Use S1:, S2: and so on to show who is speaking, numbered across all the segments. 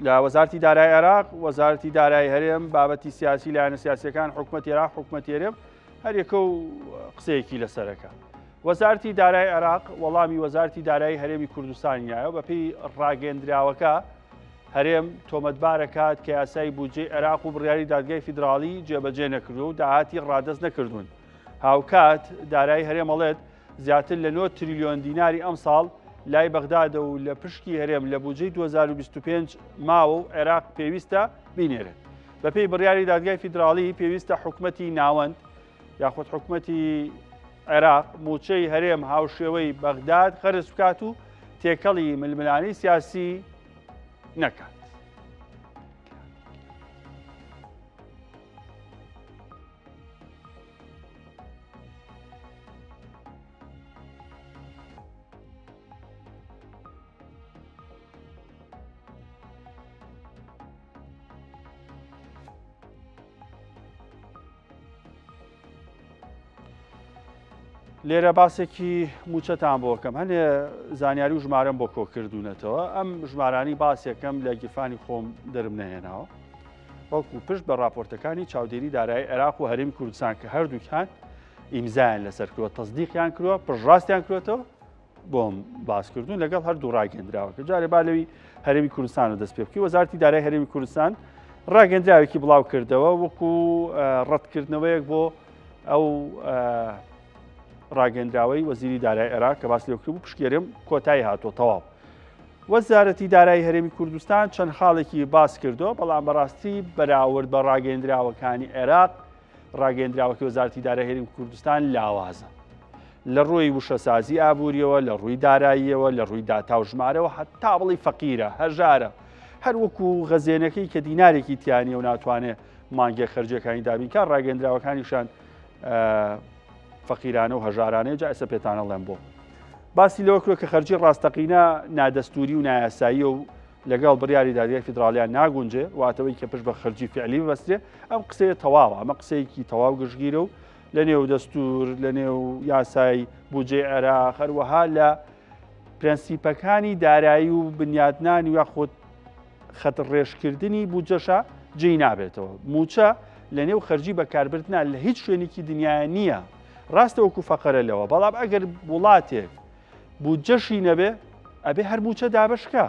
S1: لە وەزارەتی دارایی عێراق وەزارەتی دارایی هەرێم بابەتی سیاسی لایەنە سیاسیەکان حکوومەتی عێراق حکوومەتی هەرێم هەر یەکە و قسەیەکی لەسەرەکە. وەزارەتی دارایی عێراق وەڵامی وەزارەتی دارایی هەرێمی کوردستانیایە بەپێی ڕاگەیەندراوەکە هەرێم تۆمەتبارەکات کە یاسای بودجێ عێراق و بڕیاری دادگای فیدراڵی جێبەجێ نەکردو و داهاتی ڕادەست نەکردوون. هاوکات دارایی هەرێمەڵێت زیاتر لە 9 تریلیۆن دیناری ئەم ساڵ لای بەغدادە و لە پشکی هەرێم لە بودجەی 2025 ماوە و عێراق پێویستە بینێرێت. بەپێی بڕیاری دادگای فیدراڵی پێویستە حکوومەتی ناوەند یاخود حکوومەتی عێراق موچەی هەرێم هاوشێوەی بەغداد خەرج بکات و تێکەڵی ململانی سیاسی نەکات. لێرە باسێکی موچەتان بۆ بکەم هەنێ زانیاری و ژمارەم بۆ کۆکردوونەتەوە ئەم ژمارانی باسێکەم لە گیرفانی خۆم دەرم نەهێناوە وەکو پشت بە راپۆرتەکانی چاودێری دارایی عێراق و هەرێمی کوردستان کە هەردووکیان ئیمزایان لەسەر کردووە تەصدیقیان کردووە پشتڕاستیان کردوێتەوە بۆم باسکردوون لەگەڵ هەردوو ڕاگەندراوەکە جارێ با لەوی هەرێمی کوردستان و دەست پێ بکەی وەزارەتی دارایی هەرێمی کوردستان ڕاگەندراوێکی بڵاو کردەوە وەکو ڕەتکردنەوەیەک بۆ ئەو ڕاگەندراوەی وەزیری دارایی عێراق کە باس لێ کرد بوو پشتگیرێم کۆتایی هاتووە تەواو. وەزارەتی دارایی هەرێمی کوردستان چەند خاڵێکی باس کردەوە بەڵام بەڕاستی بەراورد بە ڕاگەندراوەکانی عێراق ڕاگەندراوەکەی وەزارەتی دارایی هەرێمی کوردستان لاوازە لە ڕووی وشەسازی ئابووریەوە لە ڕووی داراییەوە لە ڕووی داتا و ژمارەوە هەتا بڵی فەقیرە هەژارە هەر وەکو غەزێنەکەی کە دینارێکی تیانە و ناتوانێت مانگێ خەرجەکانی دابینکە ڕاگەندراوەکانیشان فەقیرانە و هەژارانەیە جا ئێستا پێتانەڵێم بۆ باسی لەوە کرۆ کە خەرجی ڕاستەقینە نادەستوری و نایاسایی و لەگەڵ بڕیاری دادگای فیدراڵیان ناگونجێ واتەوەی کە پشت بە خەرجی فعلی ببەسترێ ئەم قسەیە تەواوە ئەمە قسەیەکی تەواو گشتگیرە و لە نێو دەستور لە نێو یاسای بودجێ عێراق هەروەها لە پرەنسیپەکانی دارایی و بنیادنانی یاخود خەتڕێژکردنی بودجەشە جێی نابێتەوە موچە لە نێو خەرجی بەکاربردنە لە هیچ شوێنێکی دنیای نییە ڕاستە وەکو فەقەرە لەوە بەڵام ئەگەر وڵاتێک بودجەشی نەبێ ئەبێ هەر موچە دابشکە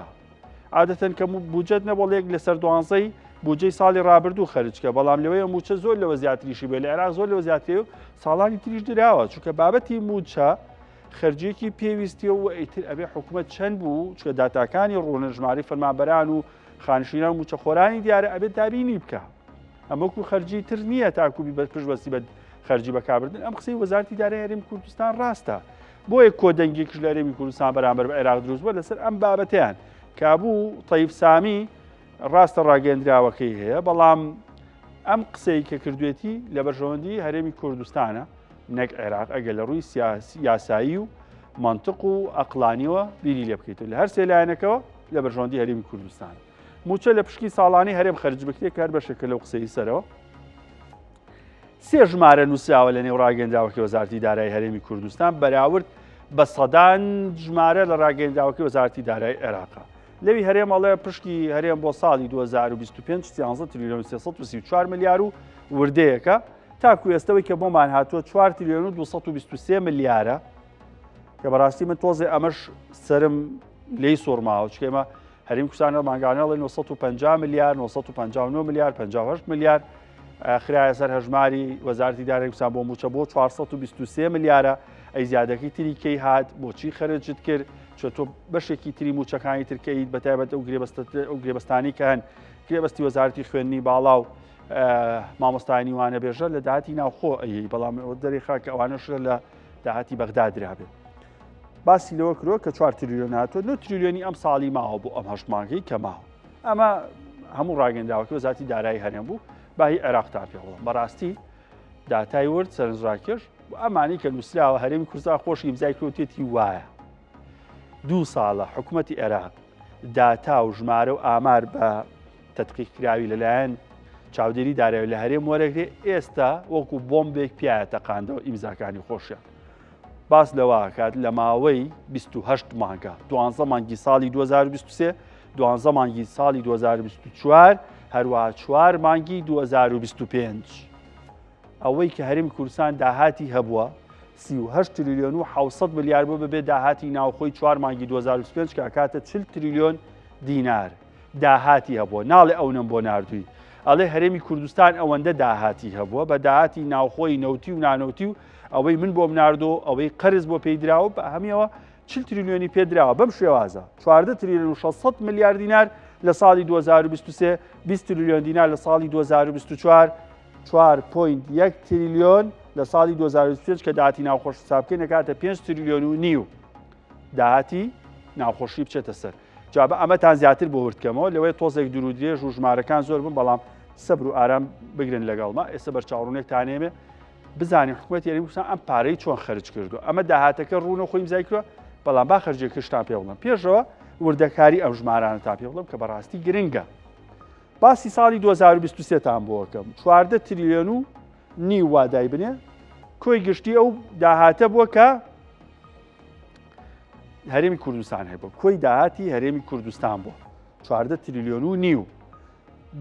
S1: عادەتەن کە بودجەت نەبڵێک لەسەر دوانزەی بودجەی ساڵی ڕابردوو خەرجکە بەڵام لەوەیە موچە زۆر لەوە زیاتریشی بێ لە عێراق زۆر لەوە زیاترێ و ساڵانی تریش دراوە چونکە بابەتی موچە خەرجیەکی پێویستیە و ئیتر ئەبێ حکوومەت چەند بوو چکە داتاکانی ڕوونە ژماری فەرمانبەران و خانشینان موچە خۆرانی دیارە ئەبێت دابینی بکە ئەمەکو خەرجی تر نییە تاکوبی بە پشتبەستی بە خەرجی بەکاربردن ئەم قسەی وەزارەتی دارایی هەرێمی کوردستان ڕاستە بۆیە کۆدەنگێکش لە هەرێمی کوردستان بەرامبەر بە عێراق دروست بووە لەسەر ئەم بابەتیان کابوو تەیب سامی ڕاستە ڕاگەندراوەکەی هەیە بەڵام ئەم قسەی کە کردوێتی لە بەرژەوەندی هەرێمی کوردستانە نەک عێراق ئەگەر لە ڕووی یاسایی و منطق و ئەقلانیەوە بیری لێ بکەیتەوە لە هەر سێ لایەنەکەوە لە بەرژەوەندی هەرێمی کوردستان موچە لە پشکی ساڵانی هەرێم خەرج بکرێت کار بەشەکە لەو قسەی سەرەوە سێ ژمارە نووسراوە لە نێو ڕاگەندراوەکەی وەزارەتی دارایی هەرێمی کوردستان بەراورد بە سەدان ژمارە لە ڕاگەندراوەکەی وەزارەتی دارایی عێراقا لەوی هەرێمەڵێ پشکی هەرێم بۆ ساڵی 2025 13 تریلیۆن 324 ملیار و وردەیەکە تاکو ئێستەوەی کە بۆمان هاتووە 4 تریلیۆن و 223 ملیارە کە بەڕاستی من تۆزێ ئەمەش سرم لێی سۆڕماوە چکە ئێمە هەرێمی کوردستان ماگانەڵی 950 ملیار 959 ملیار 58 ملیار خرایە سەر هەژماری وەزارەتی دارایی کوردستان بۆ موچە بۆ 423 ملیارە ئەی زیادەکەی تری کەی هات بۆچی خەرجت کرد چۆ تۆ بەشێکی تری موچەکانی ترکەیت بەتایبەت ئەو گرێبەستانی کە هەن گرێبەستی وەزارەتی خوێندنی باڵا و مامۆستانی وانە بێژە لە داهاتی ناوخۆ ئەیی بەڵام دەرێخا کە ئەوانەش لە داهاتی بەغداد درابێت باسی لەوە کرۆ کە 4 تریلیۆن هاتووە 9 تریلیۆنی ئەم ساڵی ماوە بۆ ئەم هەشت مانگەی کە ماوە ئەمە هەموو ڕاگەندراوەکەی وەزارەتی دارایی هەرێم بوو باهی عێراق تا پێوەڵم بەڕاستی داتای ورد سەرنجڕاکێش و ئەمانی کە نووسراوە هەرێمی کوردستان خۆشی ئیمزای کردوێتی وایە 2 ساڵە حکوومەتی عێراق داتا و ژمارە و ئامار بە تەدقیقکراوی لەلایەن چاودێری دارایی لە هەرێم وەرەگرێ ئێستا وەکو بۆمبێک پیایە تەقاندەوە ئیمزاکانی خۆشیان باس لەوە کات لە ماوەی 28 مانگە 12 مانگی ساڵی 2023 12 مانگی ساڵی 2024 هەروەها 4 مانگی 2025 ئەوەی کە هەرێمی کوردستان داهاتی هەبووە 38 تریلیۆن و 700 ملیار بۆ ببێ داهاتی ناوخۆی 4 مانگی 2025 کە ئەکاتە 40 تریلیۆن دینار داهاتی هەبووە ناڵێ ئەوەم بۆ نردووی ئەڵێ هەرێمی کوردستان ئەوەندە داهاتی هەبووە بە داهاتی ناوخۆی نەوتی و نانەوتی و ئەوەی من بۆم نردۆ ئەوەی قەرز بۆ پێیدراوە بە هەمیەوە 40 تریلیۆنی پێدراوە بەم شێوازە 14 تریلیۆن و 600 ملیار دینار لە ساڵی 2023 20 تریلیۆن دینار لە ساڵی 2024 4.1 تریلیۆن لە ساڵی 2025 کە داهاتی ناوخۆش حسابکەین نەکاتە 5 تریلیۆن و نیو داهاتی ناوخۆشی بچێتە سەر جابە ئەمەتان زیاتر بۆ وردکەمەوە لەوەی تۆزێک دوور و درێژ و ژمارەکان زۆر بن بەڵام سەبر و ئارام بگرن لەگەڵما ئێستا بەرچاوڕوونێکتانێمێ بزانین حکوومەت یاریمی کوردستان ئەم پارەی چۆن خەرج کردو ئەمە داهاتەکە ڕوونە خۆی زای کردووە بەڵام با خەرجێکشتان پێ بڵم پێشەوە وردەکاری ئەم ژمارانە تا پێ بڵم کە بەڕاستی گرنگە باسی ساڵی 2023 تان بۆکەم 14 تریلیۆن و نیو وادای بنێ کۆی گشتی ئەو داهاتە بووە کە هەرێمی کوردستان هەیە کۆی داهاتی هەرێمی کوردستان بووە 14 تریلیۆن و نیو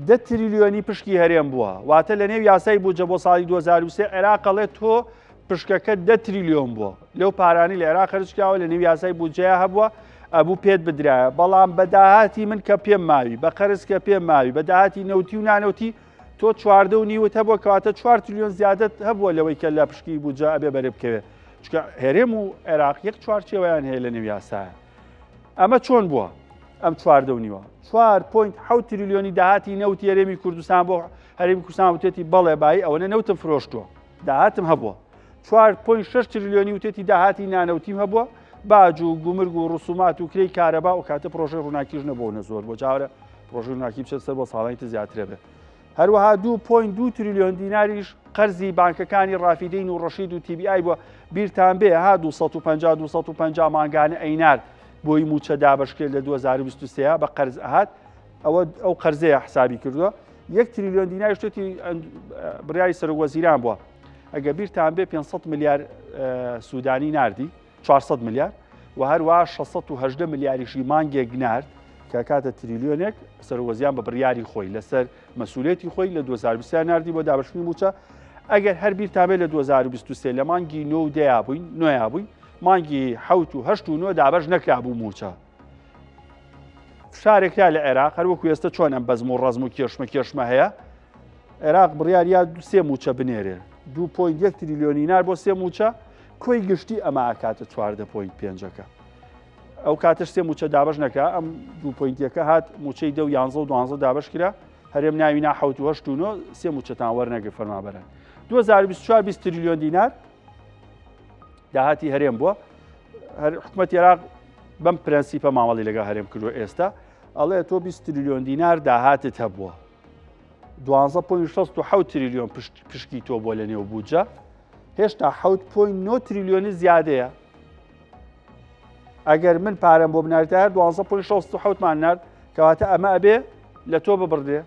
S1: 10 تریلیۆنی پشکی هەرێم بووە واتە لە نێو یاسای بووجە بۆ ساڵی 2023 عێراق ئەڵێت تۆ پشکەکە 10 تریلیۆن بووە لەو پارانی لە عێراق خەرجکراوە لە نێو یاسای بووجەیە هەبووە ئەبوو پێت بدرایە بەڵام بە داهاتی من کە پێم ماوی بە قەرز کە پێم ماوی بە داهاتی نەوتی و نانەوتی تۆ 14 و نیوت هەبووە کەواتە 4 تریلیۆن زیادت هەبووە لەوەی کە لە پشکی بووجە ئەبێ بەرێ بکەوێت چکە هێرێم و عێراق یەک چوارچێوەیان هەیە لە نێو یاسایە ئەمە چۆن بووە ئەم 14 و نیوە 4.7 تریلیۆنی داهاتی نەوتی هەرێمی کوردستان بۆ هەرێمی کوردستان وتێتی بەڵێ بای ئەوەنە نەوتم فرۆشتووە داهاتم هەبووە 4.6 تریلیۆنی وتێتی داهاتی نانەوتیم هەبووە باج و گومرگ و ڕسومات و کرێی کارەبا و کاتە پرۆژەی ڕووناکیش نەبوونە زۆر بۆ جاورە پرۆژەی ڕووناکی بچێت سەر بۆ ساڵانی زیاترە بێت هەروەها 2.2 تریلیۆن دیناریش قەرزی بانکەکانی ڕافیدەین و ڕەشید و TBI بووە بیرتان بێ ها 250 مانگانە ئەینار بۆی موچە دابەشکرێت لە 2023 بە قەرز ئەهات ئەو قەرزەیە حسابی کردووە 1 تریلیۆن دیناری شتێتی بڕیاری سەرۆکوەزیران بووە ئەگە بیرتان بێ 500 ملیار سوودانی ناردی 400 ملیار و هەروە 618 ملیاریشی مانگێک نارد کە کاتە تریلیۆنێک سەرۆکوەزیران بە بڕیاری خۆی لەسەر مەسئولێتی خۆی لە 2023 ناردی بۆ دابەشکردنی موچە ئەگەر هەر بیرتان بێ لە 2023 لە مانگی 9 دەیا بووین مانگی 7 و 8 و 9 دابەش نەکرابوو موچە فشارێکرا لە عێراق هەروەکو ئێستا چۆن ئەم بەزم و ڕەزم و کێشمە هەیە عێراق بڕیاریا سێ موچە بنێرێ 2.1 تریلیۆنی نار بۆ سێ موچە کۆی گشتی ئەمە ئاکاتە 14.5ەکە ئەو کاتش سێ موچە دابش نەکرا ئەم 2.1ەکە هات موچەی 10 و 11 و 12 دابش کرا هەرێم ناوینا 7 و 8 و 9 سێ موچەتان وەرنەگرت فەرمانبەران 2024 20 تریلیۆن دینار داهاتی هەرێم بووە حکوومەتی عێراق بەم پرەنسیپە مامەڵی لەگەڵ هەرێم کردووە ئێستا ئەڵێ تۆ 20 تریلیۆن دینار داهاتت هەبووە 12.67 تریلیۆن پشکی تۆ بۆ لە نێو بووجە هێشتا 7.9 تریلیۆنی زیادەیە ئەگەر من پارەم بۆ بناردایە 12.67 مان نرد کەواتە ئەمە ئەبێ لە تۆ ببڕدێ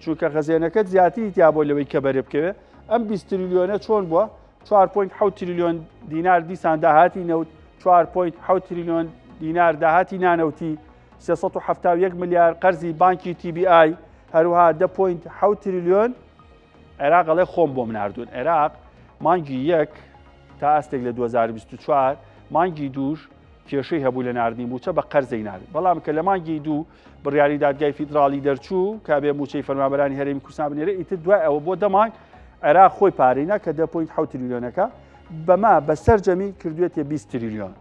S1: چونکە خەزێنەکەت زیاتری تیا بۆ لەوەی کە بەرێ بکەوێ ئەم 20 تریلیۆنە چۆن بووە 4.7 تریلیۆن دینار دیسان داهاتی نەوت 4.7 تریلیۆن دینار داهاتی نانەوتی 371 ملیار قەرزی بانکی TBI هەروها 10.7 تریلیۆن عێراق ئەڵێ خۆم بۆ مناردوون عێراق مانگی 1 تا ئەستێک لە 2024 مانگی دووش کێشەی هەبوو لە ناردنی موچە بە قەرزەی نارد بەڵام کە لە مانگی دوو بڕیاری دادگای فیدراڵی دەرچوو کە بێ موچەی فەرمانبەرانی هەرێمی کوردستان بنێرە ئیتر دوای ئەوە بۆ دەمانگ عێراق خۆی پارەینا کە 10.7 تریلیۆنەکە بەما بەسەر جەمی کردوێتە 20 تریلیۆن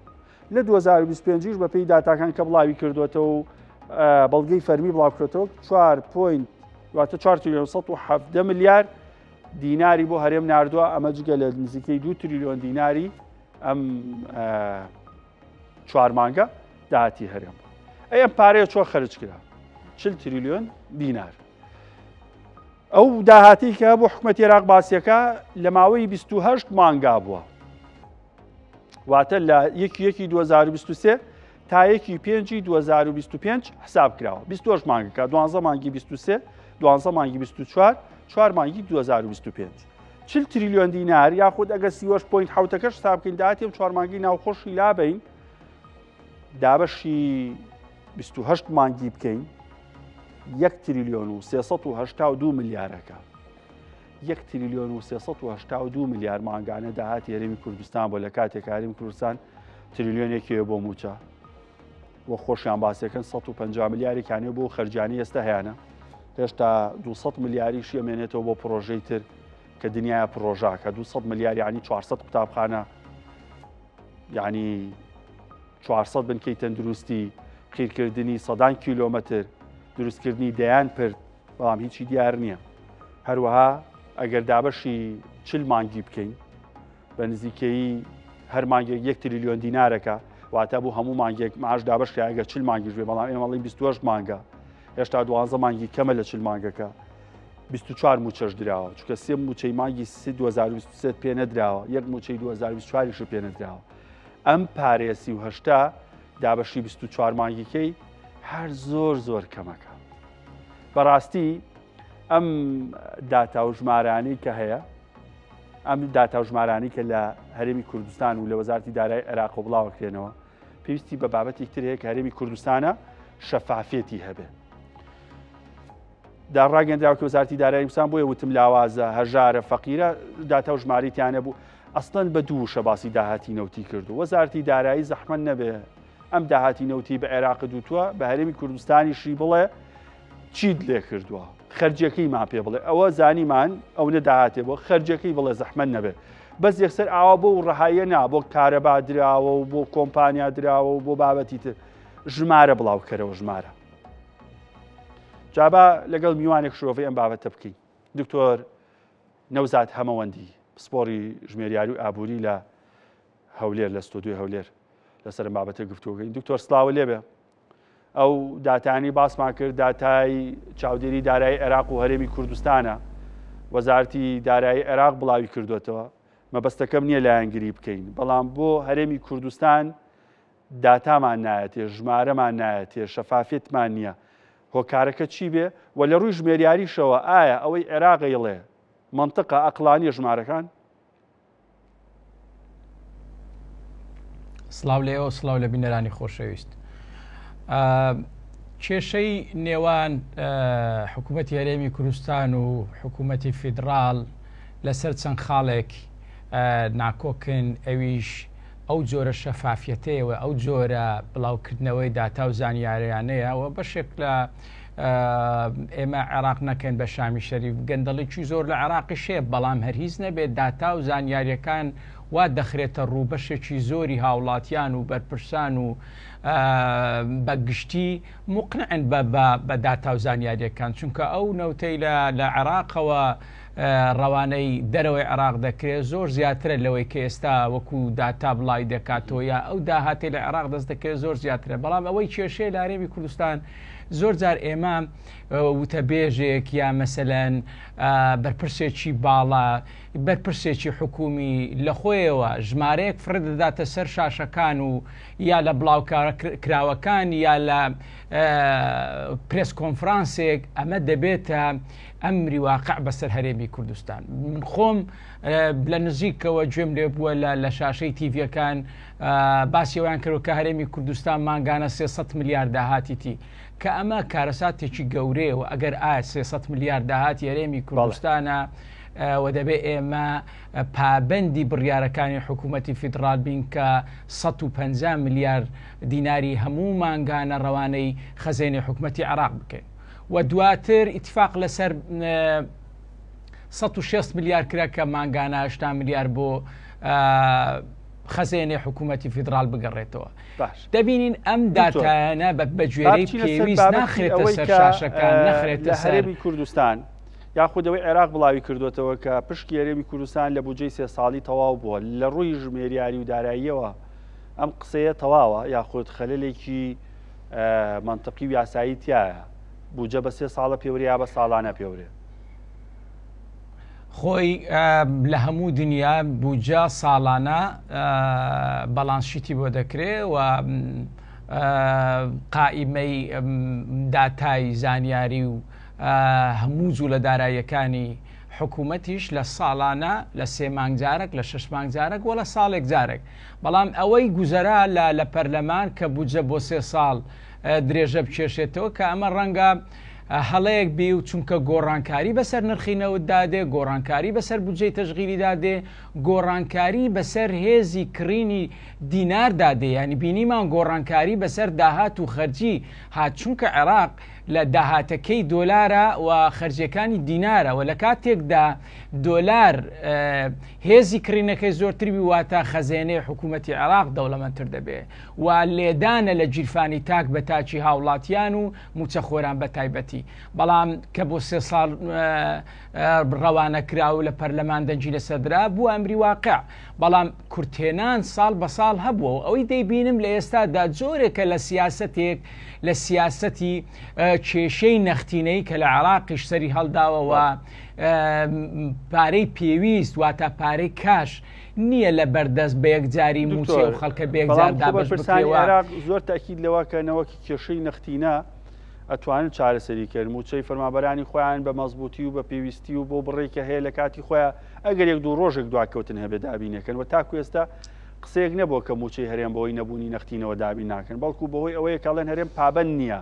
S1: لە 2025 بە پێی داتاکان کە بڵاوی کردوێتەوە و بەڵگەی فەرمی بڵاوکرێتەوە 4 تریلیۆن 170 ملیار دیناری بۆ هەرێم ناردووە ئەمە جگە لە نزیکەی 2 تریلیۆن دیناری ئەم 4 مانگە داهاتی هەرێم ئەم پارەیە چۆن خەرج کرا 40 تریلیۆن دینار ئەو داهاتی کە بۆ حکوومەتی عێراق باسیەکە لە ماوەی 28 مانگا بووە واتە لە 1 2023 تا 1 2025 حساب کراوە 28 مانگەکە 12 مانگی 23 12 مانگی 24 4 مانگی 2025 40 تریلیۆن دینار یاخود ئەگە 38.7ەکەش حساب بکەین داهاتی 4 مانگی ناوخۆشی لابین دابەشی 28 مانگی بکەین 1 تریلیۆن و 382 میلیارەکە 1 تریلیۆن و 382 میلیار مانگانە داهاتی هەرێمی کوردستان بۆ لە کاتێک هەرێمی کوردستان تریلیۆنێکیە بۆ موچە وە خۆشیان باسیەکەن 150 میلیارێکیانێ بۆ خەرجیانی ئێستا هەیەە هێشتا 200 میلیاریش ئەمێنێتەوە بۆ پرۆژەی تر کە دنیای پرۆژاکە 200 میلیار یعنی 400 قوتابخانە یعنی 400 بنکەی تەندروستی قیرکردنی سەدان کیلۆمەتر دروستکردنی دەیان پرد بەڵام هیچی دیار نییە هەروەها ئەگەر دابەشی 40 مانگی بکەین بە نزیکەی هەر مانگێک 1 تریلیۆن دینارەکە واتە بوو هەموو مانگێک ماش دابشکە ئەگەر 40 مانگیش بێ بەڵام ئێمەڵی 28 مانگە هێشتا 12 مانگی کەمە لە 40 مانگەکە 24 موچەش دراوە چونکە سێ موچەی مانگی 2023 پێ نەدراوە یەک موچەی 2024ش پێ نەدراوە ئەم پارێ 38 دابەشی 24 مانگیکەی هەر زۆر کەمەکە بەڕاستی ئەم داتاوژمارانی کە هەیە ئەم داتاوژمارانی کە لە هەرێمی کوردستان و لە وەزارەتی دارایی عێراق و بڵاوەکرێنەوە پێویستی بە بابەتێک تر هەیە کە هەرێمی کوردستانە شەفافێتی هەبێ داڕاگەندراوە کە وەزارەتی دارایی کوردستان بۆیە وتم لاوازە هەژارە فەقیرە داتاوژماریتیانە بوو ئەسڵەن بە دووشە باسی داهاتی نەوتی کردو وەزارەتی دارایی زەحمەت نەبێ ئەم داهاتی نەوتی بە عێراق دووتووە بە هەرێمی کوردستانیشی بڵێ چیت لێ کردووە خەرجەکەی ما پێ بڵێ ئەوە زانیمان ئەو نەداهاتێ بۆ خەرجەکەی بڵێ زەحمەت نەبێت بەس یەکسەر ئاوا بۆ ڕەهایە نا بۆ کارەبا دراوە و بۆ کۆمپانیا دراوە و بۆ بابەتی تر ژمارە بڵاوکەرەوە ژمارە جابا لەگەڵ میوانێک شرۆڤی ئەم بابەتە بکەین دکتۆر نەوزاد هەمەوەندی پسپۆڕی ژمێریاری و ئابووری لە هەولێر لە ستۆدیۆی هەولێر لەسەر بابەتە گفتوگەین دکتۆر سلااو لێبێ ئەو داتانی باسمان کرد داتای چاودێری دارایی عێراق و هەرێمی کوردستانە وەزارەتی دارایی عێراق بڵاوی کردوێتەوە مەبەستەکەم نییە لایەنگری بکەین بەڵام بۆ هەرێمی کوردستان داتامان نایەتێ ژمارەمان نایەتێ شەفافێتمان نییە هۆکارەکە چی بێ و لە ڕووی ژمێریاریشەوە ئایا ئەوەی عێراقیڵێ منطقە ئەقلانیە ژمارەکان
S2: سلااو لێەوە سلااو لە بینەرانی خۆشەویست کێشەی نێوان حکوومەتی هەرێمی کوردستان و حکوومەتی فیدرال لەسەر چەند خاڵێک ناکۆکن ئەویش ئەو جۆرە شەفافەتەیەوە ئەو جۆرە بڵاوکردنەوەی داتا و زانیاریانەیە و بەشێک لە ئێمە عێراق نەکەن بە شامی شەریف گەندەڵێکی زۆر لە عێراقی شێ بەڵام هەرگیز نەبێت داتا و زانیاریەکان وا دەخرێتە ڕوو بەشێکی زۆری هاوڵاتیان و بەرپرسان و بەگشتی مقنعن بە داتا و زانیاریەکان چونکە ئەو نەوتەی لە عێراقەوە ڕەوانەی دەرەوەی عێراق دەکرێت زۆر زیاترە لەوەی کە ئێستا وەکو داتا بڵای دەکاتەوە یا ئەو داهاتی لە عێراق دەست دەکرێت زۆر زیاترە بەڵام ئەوەی کێشەیە لە هەرێمی کوردستان زۆر جار ئێمە وتەبێژێک یا مەسەلەن بەرپرسێکی باڵا بەرپرسێکی حکومی لە خۆیەوە ژمارەیەک فرە دەداتە سەر شاشەکان و یا لە بڵاوکراوەکان یا لە پرێس کۆنفرانسێک ئەمە دەبێتە ئەمری واقع بەسەر هەرێمی کوردستان من خۆم لە نزیکەوە گوێم لێ بووە لە شاشەی تیڤەکان باسیەوەیان کردو کە هەرێمی کوردستان مانگانە 300 میلیارد داهاتیتی کە ئەمە کارەساتێکی گەورەیە و ئەگەر ئایا 300 میلیارد داهاتی هەرێمی کوردستانە و دەبێ ئێمە پابەندی بڕیارەکانی حکوومەتی فیدرال بین کە 150 میلیارد دیناری هەموو مانگانە ڕەوانەی خەزینەی حکوومەتی عێراق بکەین و دواتر ئیتفاق لەسەر 160 میلیارد کرا کە مانگانە 80 میلیارد بۆ خەزینەی حکوومەتی فیدرال بگەڕێتەوە دەبینین ئەم داتایانە بەگوێرەی پێویست ناخرێتە سەر شاشەکان نەخرێتە سەر
S1: کوردستان یاخودەوەی عێراق بڵاوی کردوێتەوە کە پشکی هەرێمی کوردستان لە بودجەی 3 ساڵی تەواو بووە لە ڕووی ژمێریاری و داراییەوە ئەم قسەیە تەواوە یاخود خەلەلێکی منطقی و یاسایی تایە بودجە بە 3 ساڵە پێورە یا بە ساڵانە پێورێ
S2: خۆی لە هەموو دنیا بودجە ساڵانە بەڵانسشیتی بۆ دەکرێت و قائیمەی داتای زانیاری و هەموو جوو لە داراییەکانی حکوومەتیش لە ساڵانە لە 3 مانگجارێک لە 6 مانگجارێک وە لە ساڵێک جارێک بەڵام ئەوەی گوزەرا لە پەرلەمان کە بودجە بۆ 3 ساڵ درێژە بکێشێتەوە کە ئەمە ڕەنگە هەڵەیەک بێ و چونکە گۆڕانکاری بەسەر نرخینەوە دادێ، گۆڕانکاری بەسەر بودجەی تەشغیلی دادێ، گۆڕانکاری بەسەر هێزی کڕینی دینار دادێ، ینی بینیمان گۆڕانکاری بەسەر داهات و خەرجی هات چونکە عێراق لە داهاتەکەی دۆلارە و خەرجیەکانی دینارە و لە کاتێکدا دۆلار هێزی کڕینەکەی زۆرتری واتە خەزێنەی حکوومەتی عێراق دەوڵەمەندتر دەبێ و لێدانە لە جیرفانی تاک بە تاچی هاوڵاتیان و موچەخۆران بە تایبەتی. بەڵام کە بۆ 3 ساڵ ڕەوانە کرا و لە پەرلەمان دەنجی لەسەردرا بوو ئەمری واقع، بەڵام کورتێنان ساڵ بە ساڵ هەبووە و ئەوەی دەیبینم لە ئێستادا جۆرێکە لە سیاسەتێک لە سیاسەتی کێشەی نەختینەی کە لە عێراقیش سەری هەڵداوەوە پارەی پێویست واتە پارەی کاش نییە لە بەردەست بە یەکجاری موچێ و خەڵکە بەیەکجار دابەش بکرێەوە.
S1: عێراق زۆر تاکید لەوەکەنەوەکی کێشەی نەختینە ئەتوانن چارەسەریکردن موچەی فەرمانبەرانی خۆیان بە مەزبوطی و بە پێویستی و بۆ بڕێکە هەیە لە کاتی خۆیان ئەگەر 1-2 ڕۆژێک دواکەوتن هەبێ دابینەکەن و تاکو ئێستا قسەیەک نەبووە کە موچەی هەرێم بەوەی نەبوونی نەختینەوە دابین ناکەن، بەڵکو بەهۆی ئەوەیە کاڵێن هەرێم پابەند نییە.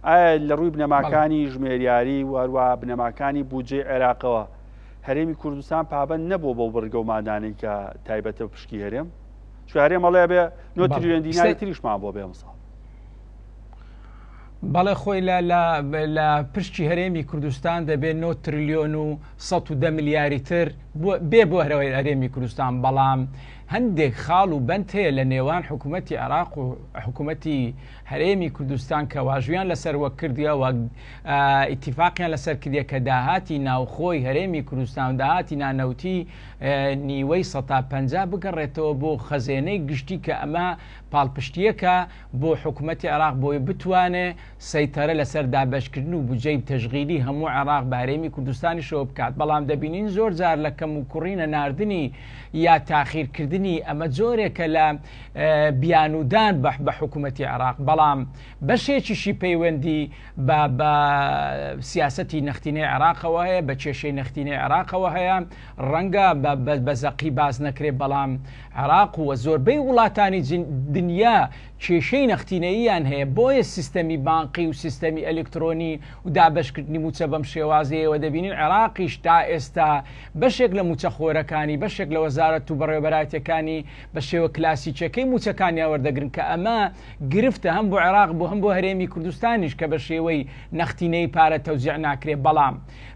S1: ئایا لە ڕووی بنەماکانی ژمێریاری وەروە بنەماکانی بودجێ عێراقەوە هەرێمی کوردستان پابەند نەبوو بەو بەرگە و مادانەی کە تایبەتە پشکی هەرێم؟ چ هەرێم هەڵێ بێ 9 تریلیۆن دیناری تریشمان بۆ بێ مەساڵ.
S2: بەڵێ خۆی لە پشتی هەرێمی کوردستان دەبێت 9 تریلیۆن و 110 ملیاری تر بێ بۆ هەرێمی کوردستان، بەڵام هەندێک خاڵ و بەند هەیە لە نێوان حکوومەتی عێراق و حکوومەتی هەرێمی کوردستان کە واژویان لەسەر وەک کردیە و ئیتیفاقیان لەسەر کردیە کە داهاتی ناوخۆی هەرێمی کوردستان و داهاتی نانەوتی نیوەی 150 بگەڕێتەوە بۆ خەزێنەی گشتی کە ئەمە پاڵپشتیەکە بۆ حکوومەتی عێراق بۆی بتوانێت سەیتەرە لەسەر دابەشکردن و بودجەی تەشغیلی هەموو عێراق بە هەرێمی کوردستانیشەوە بکات. بەڵام دەبینین زۆر جار لە کەم و کوڕینە ناردنی یا تاخیرکردنی ئەمە جۆرێکە لە بیانودان بە حکوومەتی عێراق، بەڵام بەشێکیشی پەیوەندی بە سیاسەتی نەختینەی عێراقەوە هەیە، بە کێشەی نەختینەی عێراقەوە هەیە، ڕەنگە بە زەقی باز نەکرێت، بەڵام عێراق و زۆربەی وڵاتانی دنیا کێشەی نەختینەییان هەیە، بۆیە سیستەمی بانقی و سیستەمی ئەلکترۆنی و دابشکردنی موچە بەم شێوازەیەوە دەبینین عێراقیش تا ئێستا بەشێک لە موچەخۆرەکانی بەشێک لە وەزارەت و بەڕێوەبەراتەکانی بە شێوە کلاسیکەکەی موچەکانی وەردەگرن کە ئەمە گرفتە هەم بۆ عێراق بۆ هەم بۆ هەرێمی کوردستانیش کە بە شێوەی نەختینەی پارە تەوزیع ناکرێت، بەڵام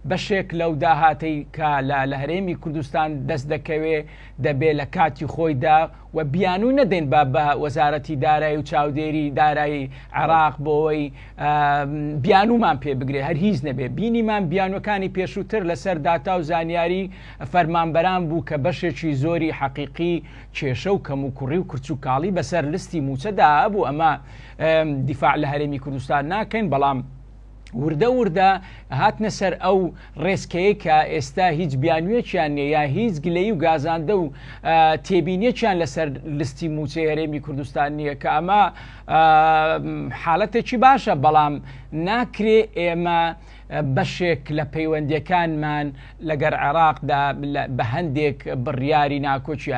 S2: بەشێک لەو داهاتەی کە لە هەرێمی کوردستان دەست دەکەوێ دەبێت لە کاتی خۆیدا و بیانووی نەدەین بە وەزارەتی دارایی و چاودێری دارایی عێراق بۆەوەی بیانومان پێ بگرێ، هەر هیچ نەبێ. بینیمان بیانوەکانی پێشووتر لەسەر داتا و زانیاری فەرمانبەران بوو کە بەشێکی زۆری حەقیقی کێشە و کەم و کوڕی و کورچ و کاڵی بەسەر لستی موچەدا بوو. ئەمە دیفاع لە هەرێمی کوردستان ناکەین، بەڵام وردە وردە هاتنە سەر ئەو ڕێسکەیە کە ئێستا هیچ بیانوێکیان نیە یا هیچ گلەی و گازاندە و تێبینیەکیان لەسەر لستی موچەی هەرێمی کوردستان نییە کە ئەمە حاڵەتێکی باشە، بەڵام ناکرێ ئێمە بەشێک لە پەیوەندیەکانمان لەگەر عێراقدا بە هەندێک بڕیاری ناکۆچی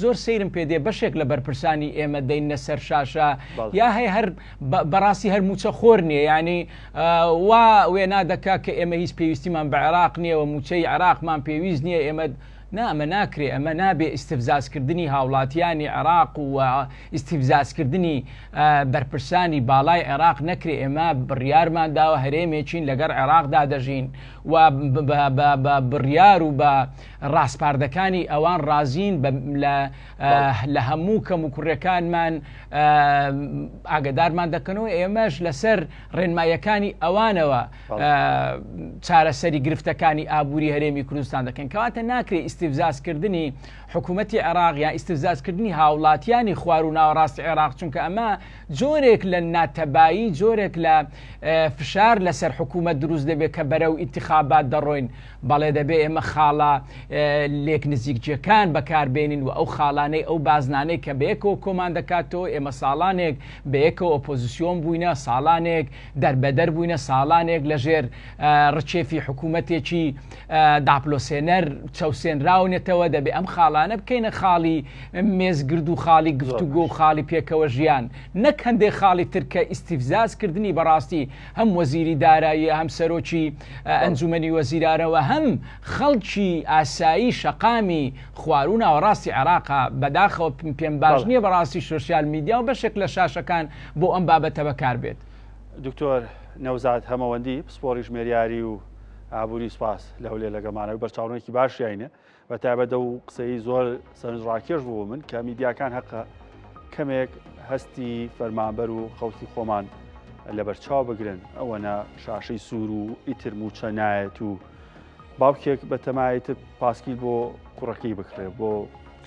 S2: زۆر سەیرم پێدێ بەشێک لە بەرپرسانی ئێمە دەینە سەر شاشە یا هەیە هەر بەڕاستی هەر موچە خۆر نییە، ینی وا وێنا دەکا کە ئێمە هیچ پێویستیمان بە عێراق نییە و موچەی عێراقمان پێویست نییە، ئێمە ئەمە ناکرێ، ئەمە نابێ ئیستیفزازکردنی هاوڵاتیانی عێراق و ئیستیفزازکردنی بەرپرسانی باڵای عێراق نەکرێ. ئێمە بڕیارمان داوە هەرێمێکین لەگەر عێراقدا دەژین و بە بڕیار و بە ڕاستپاردەکانی ئەوان ڕازین لە هەموو کەم و کوڕەکانمان ئاگدارمان دەکەنەوە، ئێمەش لەسەر ڕێنمایەکانی ئەوانەوە چارەسەری گرفتەکانی ئابووری هەرێمی کوردستان دەکەن، کەواتە ناکرێت ئیستیفزازکردنی حکوومەتی عێراق یا ئیستیفزازکردنی هاوڵاتیانی خوار و ناوەڕاستی عێراق، چونکە ئەمە جۆرێک لە ناتەبایی، جۆرێک لە فشار لەسەر حکوومەت دروست دەبێت کە بەرەو ئینتیخابات دەڕۆین، بەڵێ دەبێت ئێمە خاڵە لێک نزیکجیەکان بەکاربێنین و ئەو خاڵانەی ئەو بازنانەی کە بەیەکەوە کۆمان دەکاتەوە. ئێمە ساڵانێک بەیەکەوە ئۆپۆزیسیۆن بووینە، ساڵانێک دەربەدەر بووینە، ساڵانێک لەژێر ڕچێفی حکوومەتێکی داپلۆسێنەر چەوسێنرا ڕاونێتەوە دەبێ ئەم خاڵانە بکەینە خاڵی مێزگرد و خاڵی گفتوگۆ و خاڵی پێکەوە ژیان نەک هەندێک خاڵی ترکە ئیستیفزازکردنی بەڕاستی هەم وەزیری دارایی هەم سەرۆکی ئەنجومەنی وەزیرانەوە هەم خەڵکی ئاسایی شەقامی خوارو ناوەڕاستی عێراقا بەداخەوە پێم باش نییە بەڕاستی سۆسیال میدیا و بەشێک لە شاشەکان بۆ ئەم بابەتە بەکار بێت.
S1: دکتۆر نەوزاد هەمەوەندی پسپۆری ژمێریاری و ئابووری سوپاس لە هەولێر لەگەمانەوە بەرچاونێکی باشیینە بە تایبەتە و قسەی زۆر سەرنجڕاکێش بوو من کە میدیاکان حەقە کەمێک هەستی فەرمانبەر و خەڵکی خۆمان لە بەرچاو بگرن ئەوەنە شاشەی سوور و ئیتر موچە نایەت و باوکێک بە تەمایەتە پاسکیل بۆ کوڕەکەی بکرێ بۆ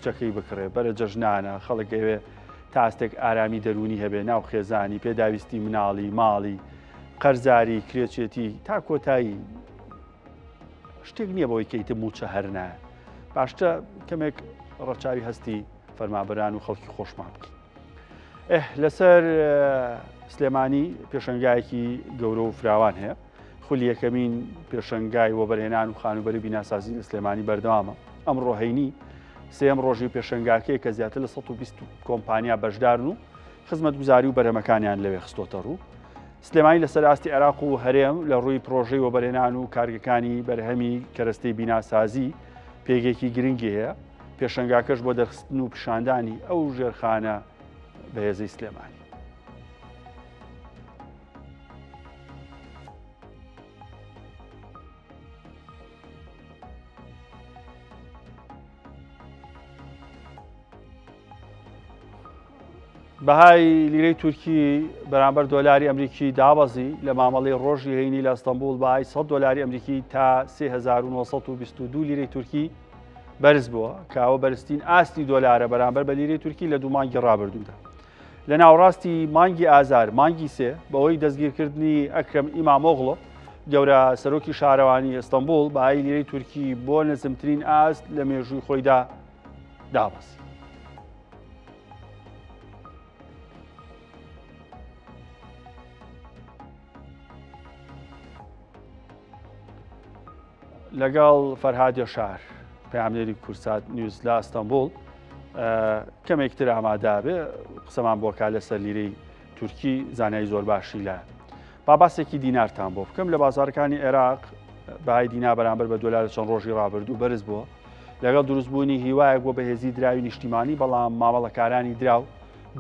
S1: کچەکەی بکڕێ بەرە جەژنانە خەڵک گەوێ تا ئاستێک ئارامی دەرونی هەبێ ناو خێزانی پێداویستی مناڵی ماڵی قەرزاری کرێچێتی تا کۆتایی شتێک نییە بەوەی کەیتە موچە هەرنایە باشتە کەمێک ڕەچاوی هەستی فەرمانبەران و خەڵکی خۆشمان بکەین. لەسەر سلێمانی پێشەنگایەکی گەورە و فراوان هەیە خولی یەکەمین پێشەنگای وەبەرهێنان و خانوبەری بیناسازی لە سلێمانی بەردەوامە ئەم ڕۆهینی سێم ڕۆژی پێشەنگاکەی کە زیاتر لە 120 کۆمپانیا بەشدارن و خزمەت گوزاری و بەرهەمەکانیان لەوێ خستۆتە ڕوو. سلێمانی لەسەر ئاستی عێراق و هەرێم لە ڕووی پرۆژەی وەبەرهێنان و کارگەکانی بەرهەمی کەرەستەی بیناسازی پێگێکی گرنگی هەیە پێشەنگاکەش بۆ دەرخستن و پیشاندانی ئەو ژێرخانە بەهێزەی سلێمانی. بەهای لیرەی تورکی بەرامبەر دۆلاری ئەمریکی دابەزی لە مامەڵی ڕۆژی هەینی لە ئەستەمبول بەهای 100 دۆلاری ئەمریکی تا 3922 لیرەی تورکی بەرز بووە کاوە بەرزترین ئاستی دۆلارە بەرامبەر بە لیرەی تورکی لە دوو مانگی ڕابردوودا. لە ناوڕاستی مانگی ئازار مانگی سێ بەهۆی دەستگیرکردنی ئەکرەم ئیمامۆغڵۆ گەورە سەرۆکی شارەوانی ئەستەمبول بەهای لیرەی تورکی بۆ نزمترین ئاست لە مێژووی خۆیدا دابەزی. لەگەڵ فەرهاد شار پەیامنێری کورسات نیوز لە ئەستەمبول کەمێکتر ئامادە بێ قسەمان بۆکە لەسەر لیرەی تورکی زانایی زۆر باشی لە باباسێکی دینارتان بۆ بکەم لە بازارەکانی عێراق بەهای دینا بەرامبەر بە دۆلار چەند ڕۆژی ڕابردوو بەرز بووە لەگەڵ دروستبوونی هیوایەک بۆ بەهێزی دراوی نیشتیمانی بەڵام مامەڵەکارانی دراو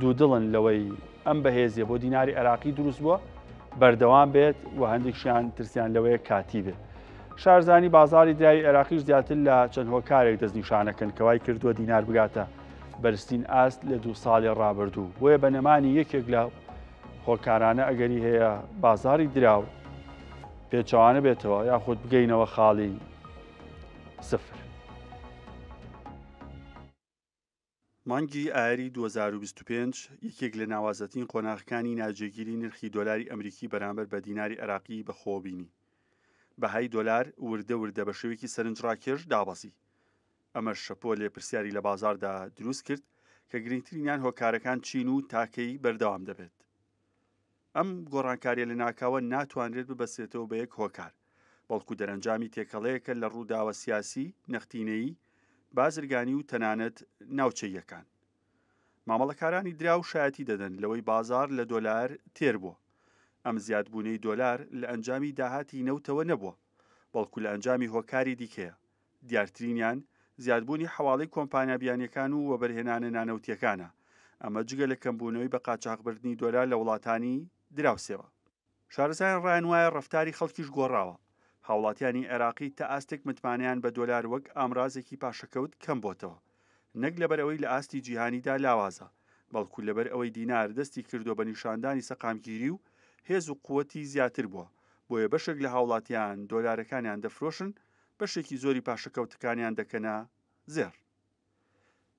S1: دوودڵن لەوەی ئەم بەهێزیە بۆ دیناری عێراقی دروست بووە بەردەوام بێت و هەندێکشیان ترسیان لەوەیە کاتی بێت. شارزانی بازاری دراوی عێراقیش زیاتر لە چەند هۆکارێک دەستنیشانەکەن کەوای کردووە دینار بگاتە بەرزترین ئاست لە 2 ساڵی ڕابردوو بۆیە بەنەمانی یەکێک لە هۆکارانە ئەگەری هەیە بازاری دراو پێچەوانە بێتەوە یاخود بگەینەوە خاڵی سفر. مانگی ئایاری 2025 یەکێک لە ناوازەترین قۆناغەکانی ناجێگیری نرخی دۆلاری ئەمریکی بەرامبەر بە دیناری عێراقی بەخۆبینی. بەهای دۆلار وردە وردە بە شێوەیەکی سەرنجڕاکێش دابەزی. ئەمە شەپۆ لێ پرسیاری لە بازاردا دروست کرد کە گرنگترینیان هۆکارەکان چین و تاکەی بەردەوام دەبێت. ئەم گۆڕانکاریە لە ناکاوە ناتوانرێت ببەسێتەوە بە یەک هۆکار بەڵکو دەرەنجامی تێکەڵەیەکە لە ڕووداوە سیاسی نەختینەیی بازرگانی و تەنانەت ناوچەیەکان. مامەڵەکارانی دراو شایەتی دەدەن لەوەی بازار لە دۆلار تێر بووە. ئەم زیادبوونەی دۆلار لە ئەنجامی داهاتی نەوتەوە نەبووە بەڵکو لە ئەنجامی هۆکاری دیکەیە. دیارترینیان زیادبوونی حواڵەی کۆمپانیا بیانیەکان و وەبەرهێنانە نانەوتیەکانە. ئەمە جگە لە کەمبوونەوەی بە قاچاقبردنی دۆلار لە وڵاتانی دراوسێەوە. شارەزایان ڕایان وایە ڕەفتاری خەڵکیش گۆڕاوە. هاوڵاتیانی عێراقی تا ئاستێک متمانیان بە دۆلار وەک ئامرازێکی پاشەکەوت کەم بۆتەوە نەک لەبەر ئەوەی لە ئاستی جیهانیدا لاوازە بەڵکو لەبەر ئەوەی دینار دەستی کردو بە نیشاندانی سەقامگیری و هێز و قووەتی زیاتر بووە بۆیە بەشێک لە هاوڵاتیان دۆلارەکانیان دەفرۆشن بەشێکی زۆری پاشەکەوتەکانیان دەکەنە زێر.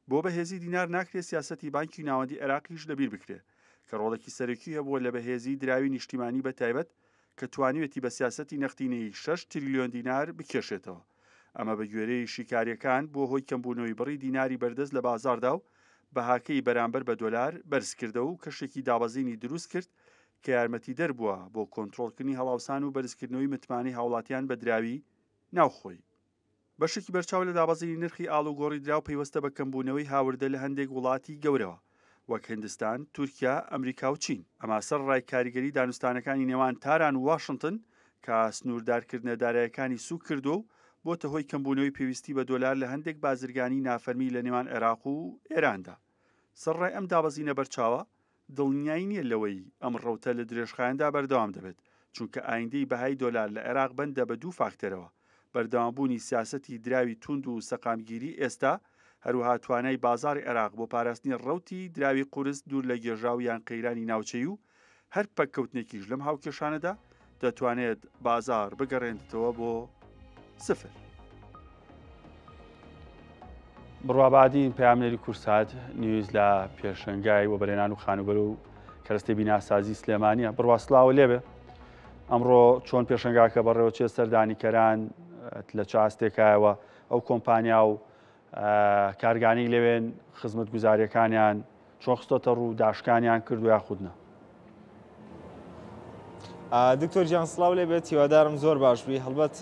S1: بۆ بەهێزی دینار ناکرێت سیاسەتی بانکی ناوەندی عێراقیش لەبیر بکرێ کە ڕۆڵێکی سەرەکی هەبووە لە بەهێزی دراوی نیشتیمانی بە تایبەت کە توانیوێتی بە سیاسەتی نەختینەی 6 تریلیۆن دینار بکێشێتەوە. ئەمە بە گوێرەی شیکاریەکان بۆ هۆی کەمبوونەوەی بڕی دیناری بەردەست لە بازاردا و بەهاکەی بەرامبەر بە دۆلار بەرزکردەوە و کەشێکی دابەزینی دروست کرد کە یارمەتی دەربووە بۆ کۆنتڕۆڵکردنی هەڵاوسان و بەرزکردنەوەی متمانی هاوڵاتیان بە دراوی ناوخۆی. بەشێکی بەرچاو لە دابەزینی نرخی ئاڵوگۆڕی دراو پەیوەستە بە کەمبوونەوەی هاوردە لە هەندێک وڵاتی گەورەوە وەک هندستان، تورکیا، ئەمریکا و چین. ئەمە سەر ڕای کاریگەری دانوستانەکانی نێوان تاران و واشنگتن کە سنووردارکردنە دارایەکانی سوک کردو و بۆتە هۆی کەمبوونەوەی پێویستی بە دۆلار لە هەندێک بازرگانی نافەرمی لە نێوان عێراق و ئێراندا. سەرڕای ئەم دابەزینە بەرچاوە دڵنیایی نییە لەوەی ئەم ڕەوتە لە درێژخایەندا بەردەوام دەبێت، چونکە ئایندەی بەهای دۆلار لە عێراق بەندە بە دوو فاکتەرەوە: بەردەوامبوونی سیاسەتی دراوی توند و سەقامگیری ئێستا، هەروەها توانای بازاری عێراق بۆ پاراستنی ڕەوتی دراوی قورس دوور لە گێژاو یان قەیرانی ناوچەی و هەر پەککەوتنێکیش لەم هاوکێشانەدا دەتوانێت بازار بگەڕێنێتەوە بۆ سفر. بڕوابادین پامنێری کورسات نیوز لە پێشنگای وەبەرێنان و خانوبەر و کەرستی بیناسازی سلێمانیە. بڕواسلااوە لێبێ ئەمڕۆ چۆن پێشنگاکە بەڕێوەچێ سەردانیکەران لە چاستێکایەوە ئەو کۆمپانیا و کارگانی لەوێن خزمەت گوزاریەکانیان چۆن خستۆتە ڕوو داشکانیان کردو یاخودنە.
S3: دکتۆر گیان سڵاو لێ بێت، هیوادارم زۆر باش بی. هەڵبەت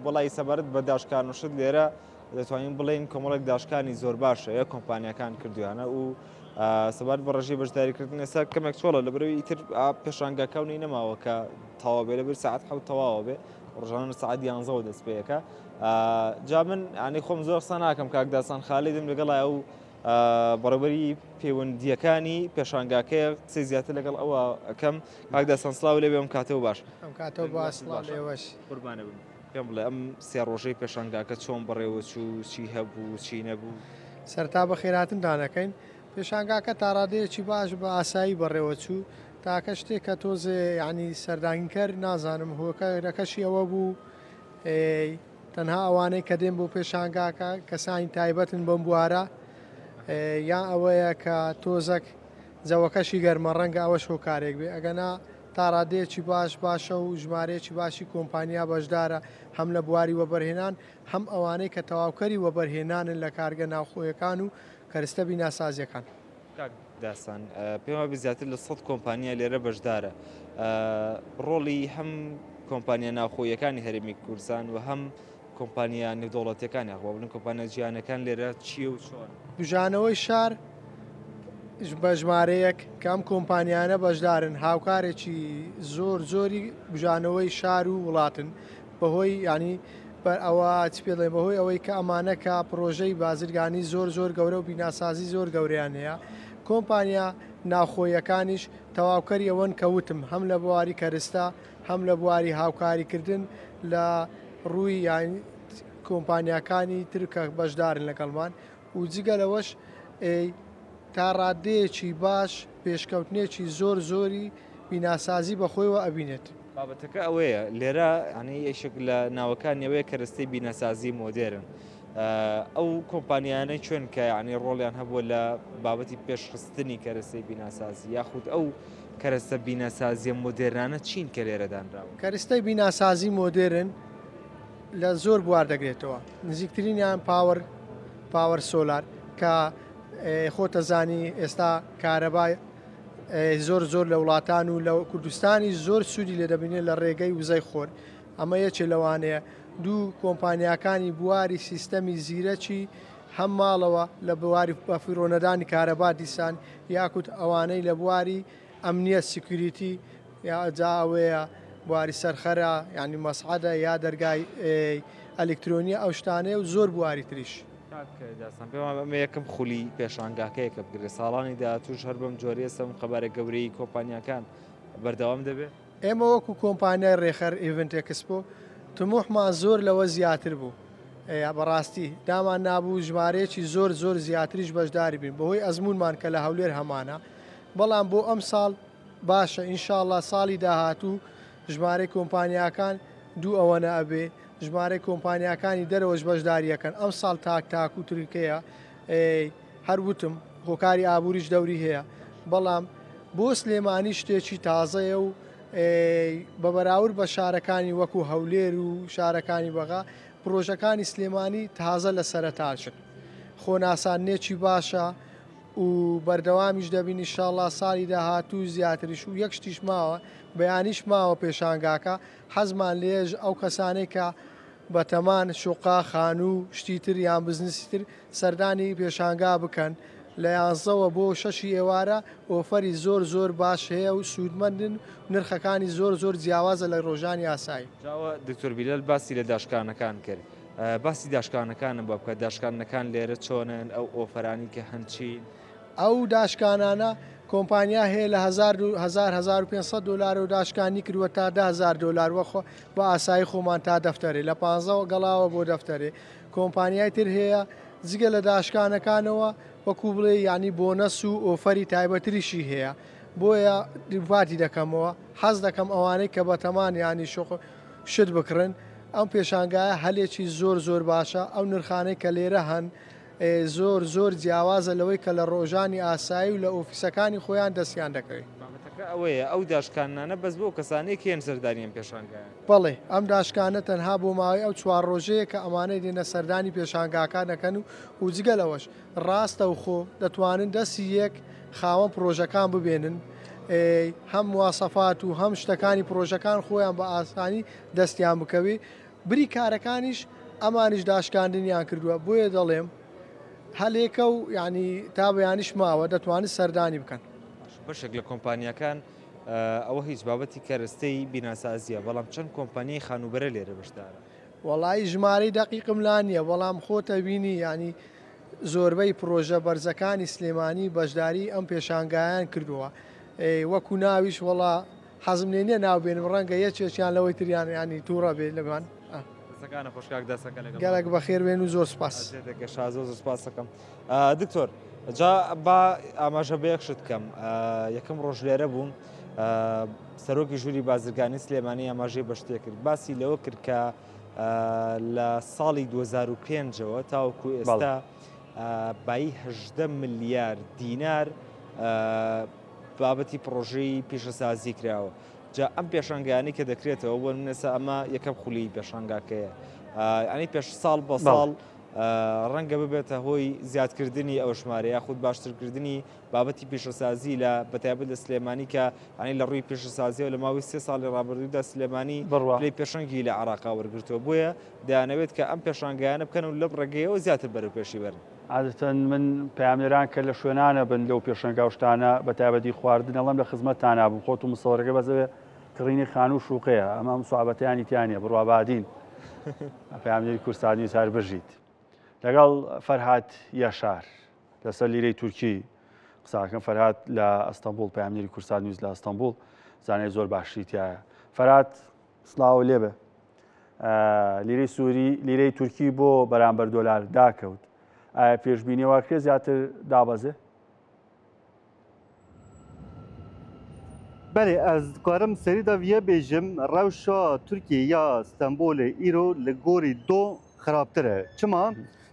S3: بەڵی سەبارەت بە داشکان وشت لێرە دەتوانین بڵێن کۆمەڵێک داشکانی زۆر باشە یە کۆمپانیەکان کردویانە و سەبارەت بە ڕێژەی بەشداریکردن ئێستا کەمێک چۆڵە لە بەرەوەی ئیتر پێشانگاکەونی نەماوە کە تەواو بێ لەبەر سەعات حەوت تەواوە بێ ڕۆژانە سەعات 11 دەست پێیەکە. جا من ئانی خۆم زۆر قسە ناکەم کاک داسان خالیدم لەگەڵای ئەو بەڕێوەبەری پەیوەندیەکانی پێشانگاکەیە قسەی زیاتر لەگەڵ ئەوە ئەەکەم. کاک داسان سڵاو لێ بێ ئەم کاتەوە باش.
S4: ئەم کاتەوە باش لێوەش
S3: قوربانە بم. پێم بڵێ ئەم سێ ڕۆژەی پێشانگاکە چۆن بەڕێوە چوو، چی هەبوو، چی نەبوو؟
S4: سەرتا بە خێراتندانەکەین. پێشانگاکە تا ڕادەیەکی باش بە ئاسایی بەڕێوە چوو، تاکە شتێک کە تۆزێ ینی سەردانکەر نازانم هۆکەرەکەشی ئەوە بوو تەنها ئەوانەی کە دێن بۆ پێشانگاکە کەسانی تایبەتن بەم بوارە یان ئەوەیە کە تۆزەک جەوەکەشی گەرمە ڕەنگە ئەوەش هۆکارێک بێ. ئەگەنا تا ڕادەیەکی باشە و ژمارەیەکی باشی کۆمپانیا بەشدارە هەم لە بواری وەبەرهێنان هەم ئەوانەی کە تەواوکەری وەبەرهێنانن لە کارگە ناوخۆیەکان و کەرستە بیناسازیەکان.
S3: داسان پێم وایە زیاتر لە 100 کۆمپانیا لێرە بەشدارە. ڕۆڵی هەم کۆمپانیا ناوخۆیەکانی هەرێمی کوردستان و هەم کۆمپانیا نێودەوڵەتیەکانی ئەخوا بڵین کۆمپانیا جیهانەکان لێرە چییە و چۆن؟
S4: بژانەوەی شار بە ژمارەیەک کام کۆمپانیانە بەشدارن هاوکارێکی زۆری بژانەوەی شار و وڵاتن بەهۆی ینی ئەوە چ پێڵێ بەهۆی ئەوەی کە ئەمانەکە پرۆژەی بازرگانی زۆر گەورە و بیناسازی زۆر گەوریان هەیە. کۆمپانیا ناوخۆیەکانیش تەواوکەری ئەوەن کەوتم هەم لە بواری کەرستا هەم لە بواری هاوکاریکردن لە ڕووی یانی کۆمپانیەکانی ترکە بەشدارن لەگەڵمان و جگە لەوەش تا ڕادەیەکی باش پێشکەوتنێکی زۆری بیناسازی بەخۆیەوە ئەبینێت.
S3: بابەتەکە ئەوەیە لێرە ئەنی یەشێک لە ناوەکانیەوەی کەرستی بینەسازی مۆدێرن. ئەو کۆمپانیانەی چۆن کە ینی ڕۆڵیان هەبووە لە بابەتی پێشخستنی کەرستی بیناسازی یاخود ئەو کەرەستە بینەسازیە مۆدێرانە چین کە لێرەدانراوە؟
S4: کەرستەی بیناسازی مۆدێرن لە زۆر بوار دەگرێتەوە. نزیکترینیان پاوەر سۆلار کە خۆتەزانی ئێستا کارەبای زۆر لە وڵاتان و لە کوردستانی زۆر سوودی لێ دەبینێت لە ڕێگەی وزەی خۆر. ئەمە یەکێ لەوانەیە دوو کۆمپانیەکانی بواری سیستەمی زیرەکی هەم ماڵەوە لە بواری بەفیڕۆنەدانی کارەبا دیسان یاکوت ئەوانەی لە بواری ئەمنیە سیکوریتی جا ئەوەیە بواری سەرخەرە ینی مەسعەدە یا دەرگای ئەلکترۆنیە ئەو شتانەیە و زۆر بواری تریش.
S3: داستان پێم یەکەم خولی پێشانگاکەیە کە بگرێت ساڵانی داهاتووش هەر بەم جۆرەیە سەم خەبارە گەورەی کۆمپانیەکان بەردەوام دەبێت.
S4: ئێمە وەکو کۆمپانیای ڕێخەر ئیڤنت ئێکسپۆ تموحمان زۆر لەوە زیاتر بوو. بەڕاستی دامان نابوو ژمارەیەکی زۆر زیاتریش بەشداری بین بەهۆی ئەزمونمان کە لە هەولێر هەمانە. بەڵام بۆ ئەم ساڵ باشە ئینشاءڵڵا ساڵی داهاتوو ژمارەی کۆمپانیاکان دوو ئەوەنە ئەبێ ژمارەی کۆمپانیاکانی دەرەوەش بەشداریەکەن. ئەم ساڵ تاک و ترکەیە هەروتم هۆکاری ئابووریش دەوری هەیە بەڵام بۆ سلێمانی شتێکی تازەیە و بە بەراورد بە شارەکانی وەکو هەولێر و شارەکانی بەغا پرۆژەکانی سلێمانی تازە لە سەرەتاچن. خۆناسانێکی باشە و بەردەوامیش دەبین ئینشاءڵڵا ساڵی داهاتوو زیاتریش و یەک شتیش ماوە بەیانیش ماوە پێشانگاکە حەزمان لێژ ئەو کەسانەی کە بە تەمان شوقا خانوو شتیتر یان بزنسیتر سەردانی پێشانگا بکەن لە 11ەوە بۆ 6 ئێوارە ئۆفەری زۆر باش هەیە و سوودمەندن نرخەکانی زۆر جیاوازە لە ڕۆژانی ئاسایی.
S3: جاوە دکتۆر بیلەل باسی لە داشکانەکان کرد. باسی داشکانەکانم بۆ بکە داشکانەکان لێرە چۆنن ئەو ئۆفەرانی کە هەنچین
S4: ئەو داشکانانە کۆمپانیا هەیە لە 1500 دلار و داشکانی کردووە تا 10,000 دلار وەخۆ بە ئاسایی خۆمان تا دەفتەرێ لە 15 گەڵاوە بۆ دەفتەرێ کۆمپانیای تر هەیە جگە لە داشکانەکانەوە وەکو بڵێ ینی بۆنەس و ئۆفەری تایبەتریشی هەیە بۆیە دیپاتی دەکەمەوە حەز دەکەم ئەوانەی کە بە تەمان ینی شت بکڕن ئەم پێشانگایە هەلێکی زۆر باشە ئەو نرخانەی کە لێرە هەن زۆر جیاوازە لەوەی کە لە ڕۆژانی ئاسایی و لە ئۆفیسەکانی خۆیان دەستیان دەکەوێت.
S3: ئەوەیە ئەو داشکانانە بەس بۆ کەسانەی کێن سەردانیم پێشانگایە.
S4: بەڵێ ئەم داشکانە تەنها بۆ ماوەی ئەو 4 ڕۆژەیە کە ئەمانەی دێنە سەردانی پێشانگاکان دەکەن و جگە لەوەش ڕاستە و خۆ دەتوانن دەستی یەک خاوەن پرۆژەکان ببێنن هەم مواسەفات و هەم شتەکانی پرۆژەکان خۆیان بە ئاسانی دەستیان بکەوێ بری کارەکانیش ئەمانیش داشکاندنیان کردووە بۆیە دەڵێم هەلێکە و ینی تا بەیانیش ماوە دەتوانێت سەردانی بکەن.
S3: بەشێک لە کۆمپانیەکان ئەوە هیچ بابەتی کەرەستەی بیناسازیە بەڵام چەند کۆمپانیای خانوبەرە لێرە بەشدارە.
S4: وەڵی ژمارەی دەقیقم لا نییە بەڵام خۆتە بینی ینی زۆربەی پرۆژە بەرزەکانی سلێمانی بەشداری ئەم پێشانگایان کردووە وەکو ناویش وڵا حەزم لێ نییە ناوبێنم ڕەنگە یەکێکیان لەوەی تریان ینی تووڕە بێت لەگوان گەلک بەخێر بێن و زۆر سپاس
S3: زۆر سپاس دەکەم. دکتۆر جا با ئاماژە بەیەکشت کەم یەکەم ڕۆژ لێرە بووم سەرۆکی ژووری بازرگانی سلێمانی ئاماژەی بەشتێ کرد باسی لەوە کرد کە لە ساڵی 2005ەوە تاوەکو ئێستا بای 18 ملیار دینار بابەتی پرۆژەی پیشەسازی کراوە. جا ئەم پێشانگایانی کە دەکرێتەوە بۆ منێسا ئەمە یەکەم خولی پێشانگاکەیە ئەنی پێش ساڵ بە ساڵ ڕەنگە ببێتە هۆی زیادکردنی ئەو ژمارە یاخود باشترکردنی بابەتی پیشەسازی لە بەتایبەت لە سلێمانی کە ئەنی لە ڕووی پیشەسازیەوە لە ماوەی 3 ساڵی ڕابردوودا سلێمانی لێ پێشەنگی لە عێراقا وەرگرتووە بۆیە دەیانەوێت کە ئەم پێشانگایانە بکەن و لەم ڕێگەیەوە زیاتر بەرەوپێشی بەرن.
S1: عادەتەن من پەیامێران کە لە شوێنانە بن لەو پێشەنگا و شتانە بەتایبەتی خواردن ئەڵەم لە خزمەتتان نابووم خۆت و مسەوەرەکە بەزەوێ کڕینی خانوو شوقەیە ئەمە سوابەتیانی تیانە بڕوابادین پەیامێری کوردستانی سار بژیت لەگەڵ فەرهاد یاشار لەسەر لیرەی تورکی قساکەم فەرهاد لە ئەستەمبول پەیامێری کوردستان نیوز لە ئەستەمبول زانای زۆر باشیتیایە. فەرهاد سڵاو لێبێ لیرەی سووری لیرەی تورکی بۆ بەرامبەر دۆلار داکەوت ئایا پێشبینیەوە کرێ زیاتر دابەزێ؟
S5: بله از کارم سری دا ویه بیجم روشا ترکیه یا استانبول ایرو لگوری دو خرابتره چما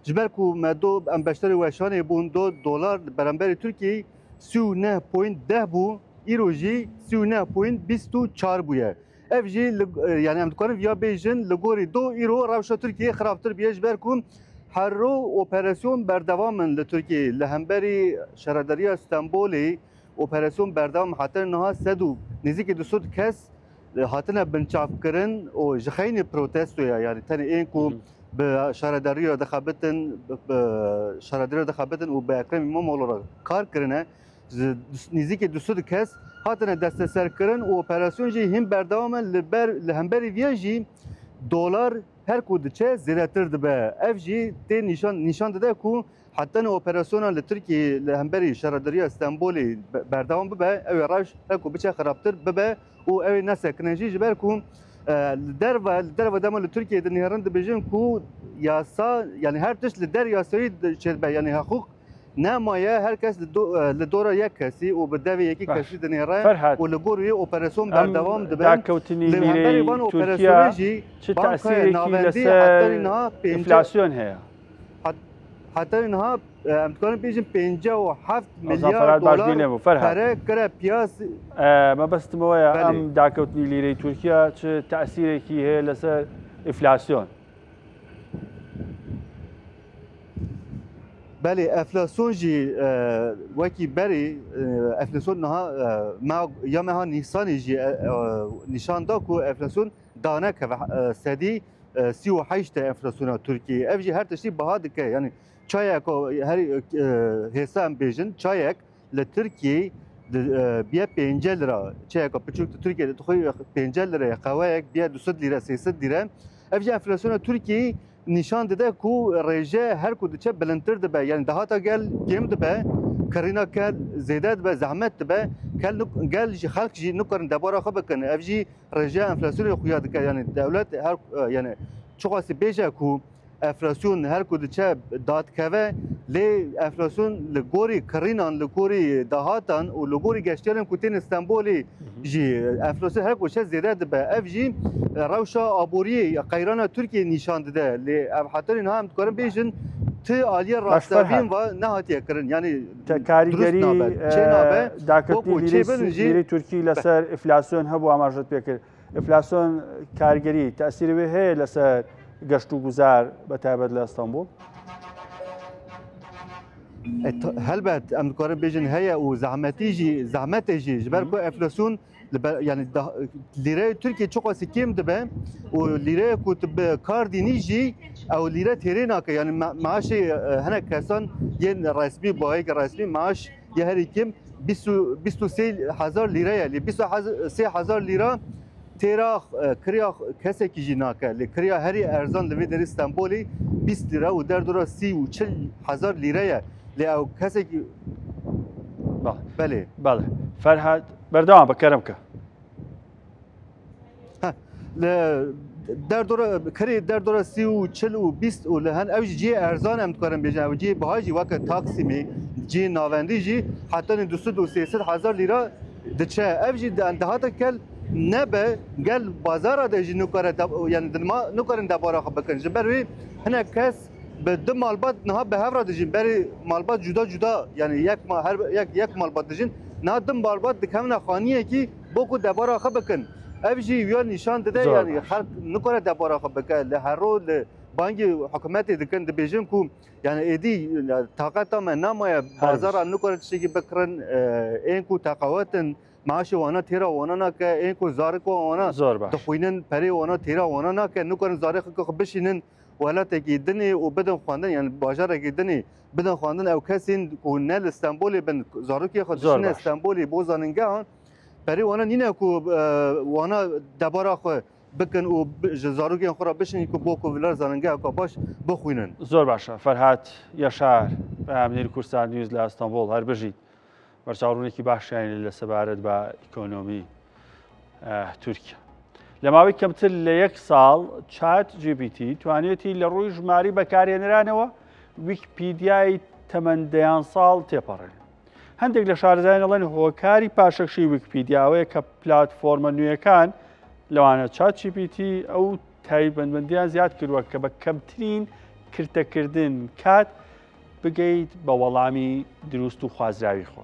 S5: جبر کو مدو ام بشتر وشانه بون $2 برانبر ترکیه 39.10 بو ایرو جی 39.24 بویه اف جی یعنی ام دکارم ویا بیجن لگوری دو ایرو روشا ترکیه خرابتر بیه جبر کو هر رو اپراسیون بردوامن لترکیه لهمبری شهرداری استانبولی اپراسیون بردوام حتی نها سدو نزدیک 200 کس حتی بنچاف کردن و جخین پروتستویا یعنی تن این کو به شهرداری دخابتن و به اکرم امام الله کار کردن نزدیک 200 کس حتی دست سر کردن و اپراسیون جی هم بردوام لهمبری ویاجی دلار هر کود چه زیادتر دبه اف جی تی نشان داده کو حتی اپراسیون لترکیه لهمبری شهرداری استانبولی بردوام ببه او راش هر کو بچه خرابتر ببه و او نسکنجی جبر کو در و دم لترکیه دنیارند بجن کو یاسا یعنی هر تش لدر یاسایی چه یعنی حقوق نمایه هر کس لدور یک کسی و به دوی یکی کسی دنیاره و لگوری اپراسیون بردوام دبن
S1: لهمبری ترکیه چه تأثیری که لسه انفلاسیون هست
S5: حتی اینها امکان بیشتر 57 میلیارد دلار برای کار پیاز
S1: ما بس تمویا ام داکوتنی لیره ترکیه چه تأثیری که هست لسه انفلاسیون
S5: بله افلاسیون جی وکی بری افلاسیون نها ما یا ما نیسانی جی نشان دا کو افلاسیون دانه که سدی 38 enflasyona Türkiye. Ev jî her tiştî biha dike. Yani çayek her hêsa em bêjin çayek li Tirkiye biye 5 lira çayeka piçûk Tirkiye'de dixwe 5 liraya qeweyek biye 200 lira 300 lira. Ev jî enflasyona Tirkiye nişan dide ku rêje her ku diçe bilindtir dibe. Yani dahata gel kêm dibe. Karina kel zêde dibe zehmet dibe. Gel jî xelk jî nikarin debara xwe bikin. Ev jî rêje enflasyonê xuya dike. Yani devlet her yani çiqasî bêje ku enflasyon her ku diçe dadkeve lê enflasyon li gorî kirînan li gorî dahatan û li gorî geştyarên ku tên İstanbulê jî enflasyon her ku çe zêde dibe. Ev jî rewşa aboriyê qeyrana Tirkiye nîşan dide. Lê ev heterên ha em dikarin bêjin ti aliye rastevîn ve nehatiye kirin. Yani
S1: کاریگەری داکردنی لیرەی تورکی لەسەر ئینفلاسیۆن هەبوو ئاماژەت پێکرد. ئینفلاسیۆن کاریگەری تەسیری وێ هەیە لەسەر گەشت و گوزار بەتایبەت لە ئەستەمبول؟
S5: هەلبەت ئەم دikarin bêjin heye û zehmetî jî zehmetê jî ji ber ku enflasyon yani lîreyê Tirkiye çok asî kêm dibe û lîreyê ku tu bi kar dînî jî ew lîre têrê nake. Yani maaşê hinek kesan yên resmî bayek resmî maaş ya herî kêm 23,000 lîre lê 23,000 lîra têra kiriya kesekî jî nake. Lê kiriya herî erzan li vê derê Stenbolê 20 lîra û derdora 30,000 lîre ye. Lê ew kesekî belê.
S1: Belê. Ferhat berdewam bike kerem ke.
S5: Derdora kirê derdora 30 û 40 û 20 û li hen ew jî ciyê erzan em dikarin bêjin. Ew ciyê biha jî weke Taksimê ciyê navendî jî hetanê 200 û 300,000 lîra diçe. Ev jî dihata kel nebe gel bazara de jî nikare yani nikarin debara xwe bikin. Ji ber wê hinek kes bi du malbat niha bi hevra dijîn. Berê malbat cuda cuda yani yek malbat dijîn. Niha du malbat dikevne xaniyekî bo ku debara xwe bikin. Ev jî wiya nîşan dide yani xelk nikare debara xwe bike. Li hero li bangê hikûmetê dikin dibêjin ku yani êdî taqeta me namaye bazara nikare tiştekî bikirin ên ku teqawetin maaşê wana têra wana nake ên ku zarok wana dixwînin perê wana têra wana nake nikarin zarokê xwe bişînin welatekî dinê û bidin xwandin yani bajarekî dinê bidin xwandin ew kesên ku ne li Stenbolê bin zarokê xwe dişîne Stenbolê bo zanîngehan perê wana nîne ku wana debara xwe bikin û ji zarokên xwe re bişînin ku bo ku vilar zanîngeha baş bixwînin.
S1: Zor başa. Ferhat Yaşar Peyamnêrî Kursan News li Stenbol her bijî بەرچاوڕوونێکی باشیان لە سەبارەت بە ئیکۆنۆمی تورکیا. لە ماوەی کەمتر لە 1 ساڵ چات GPT توانێتی لە ڕووی ژماری بەکارهێنرانەوە ویکیپیدیای تەمەندەیان ساڵ تێپەڕێن. هەندێک لە شارەزایان دەڵێن هۆکاری پاشەکشی ویکیپیدیاوەیە کە پلاتفۆرمە نوێیەکان لەوانە چات GPT ئەو تایبەتمەندیان زیاد کردووە کە بە کەمترین کردەکردن کات بگەیت بە وەڵامی دروست و خوازراوی خۆ.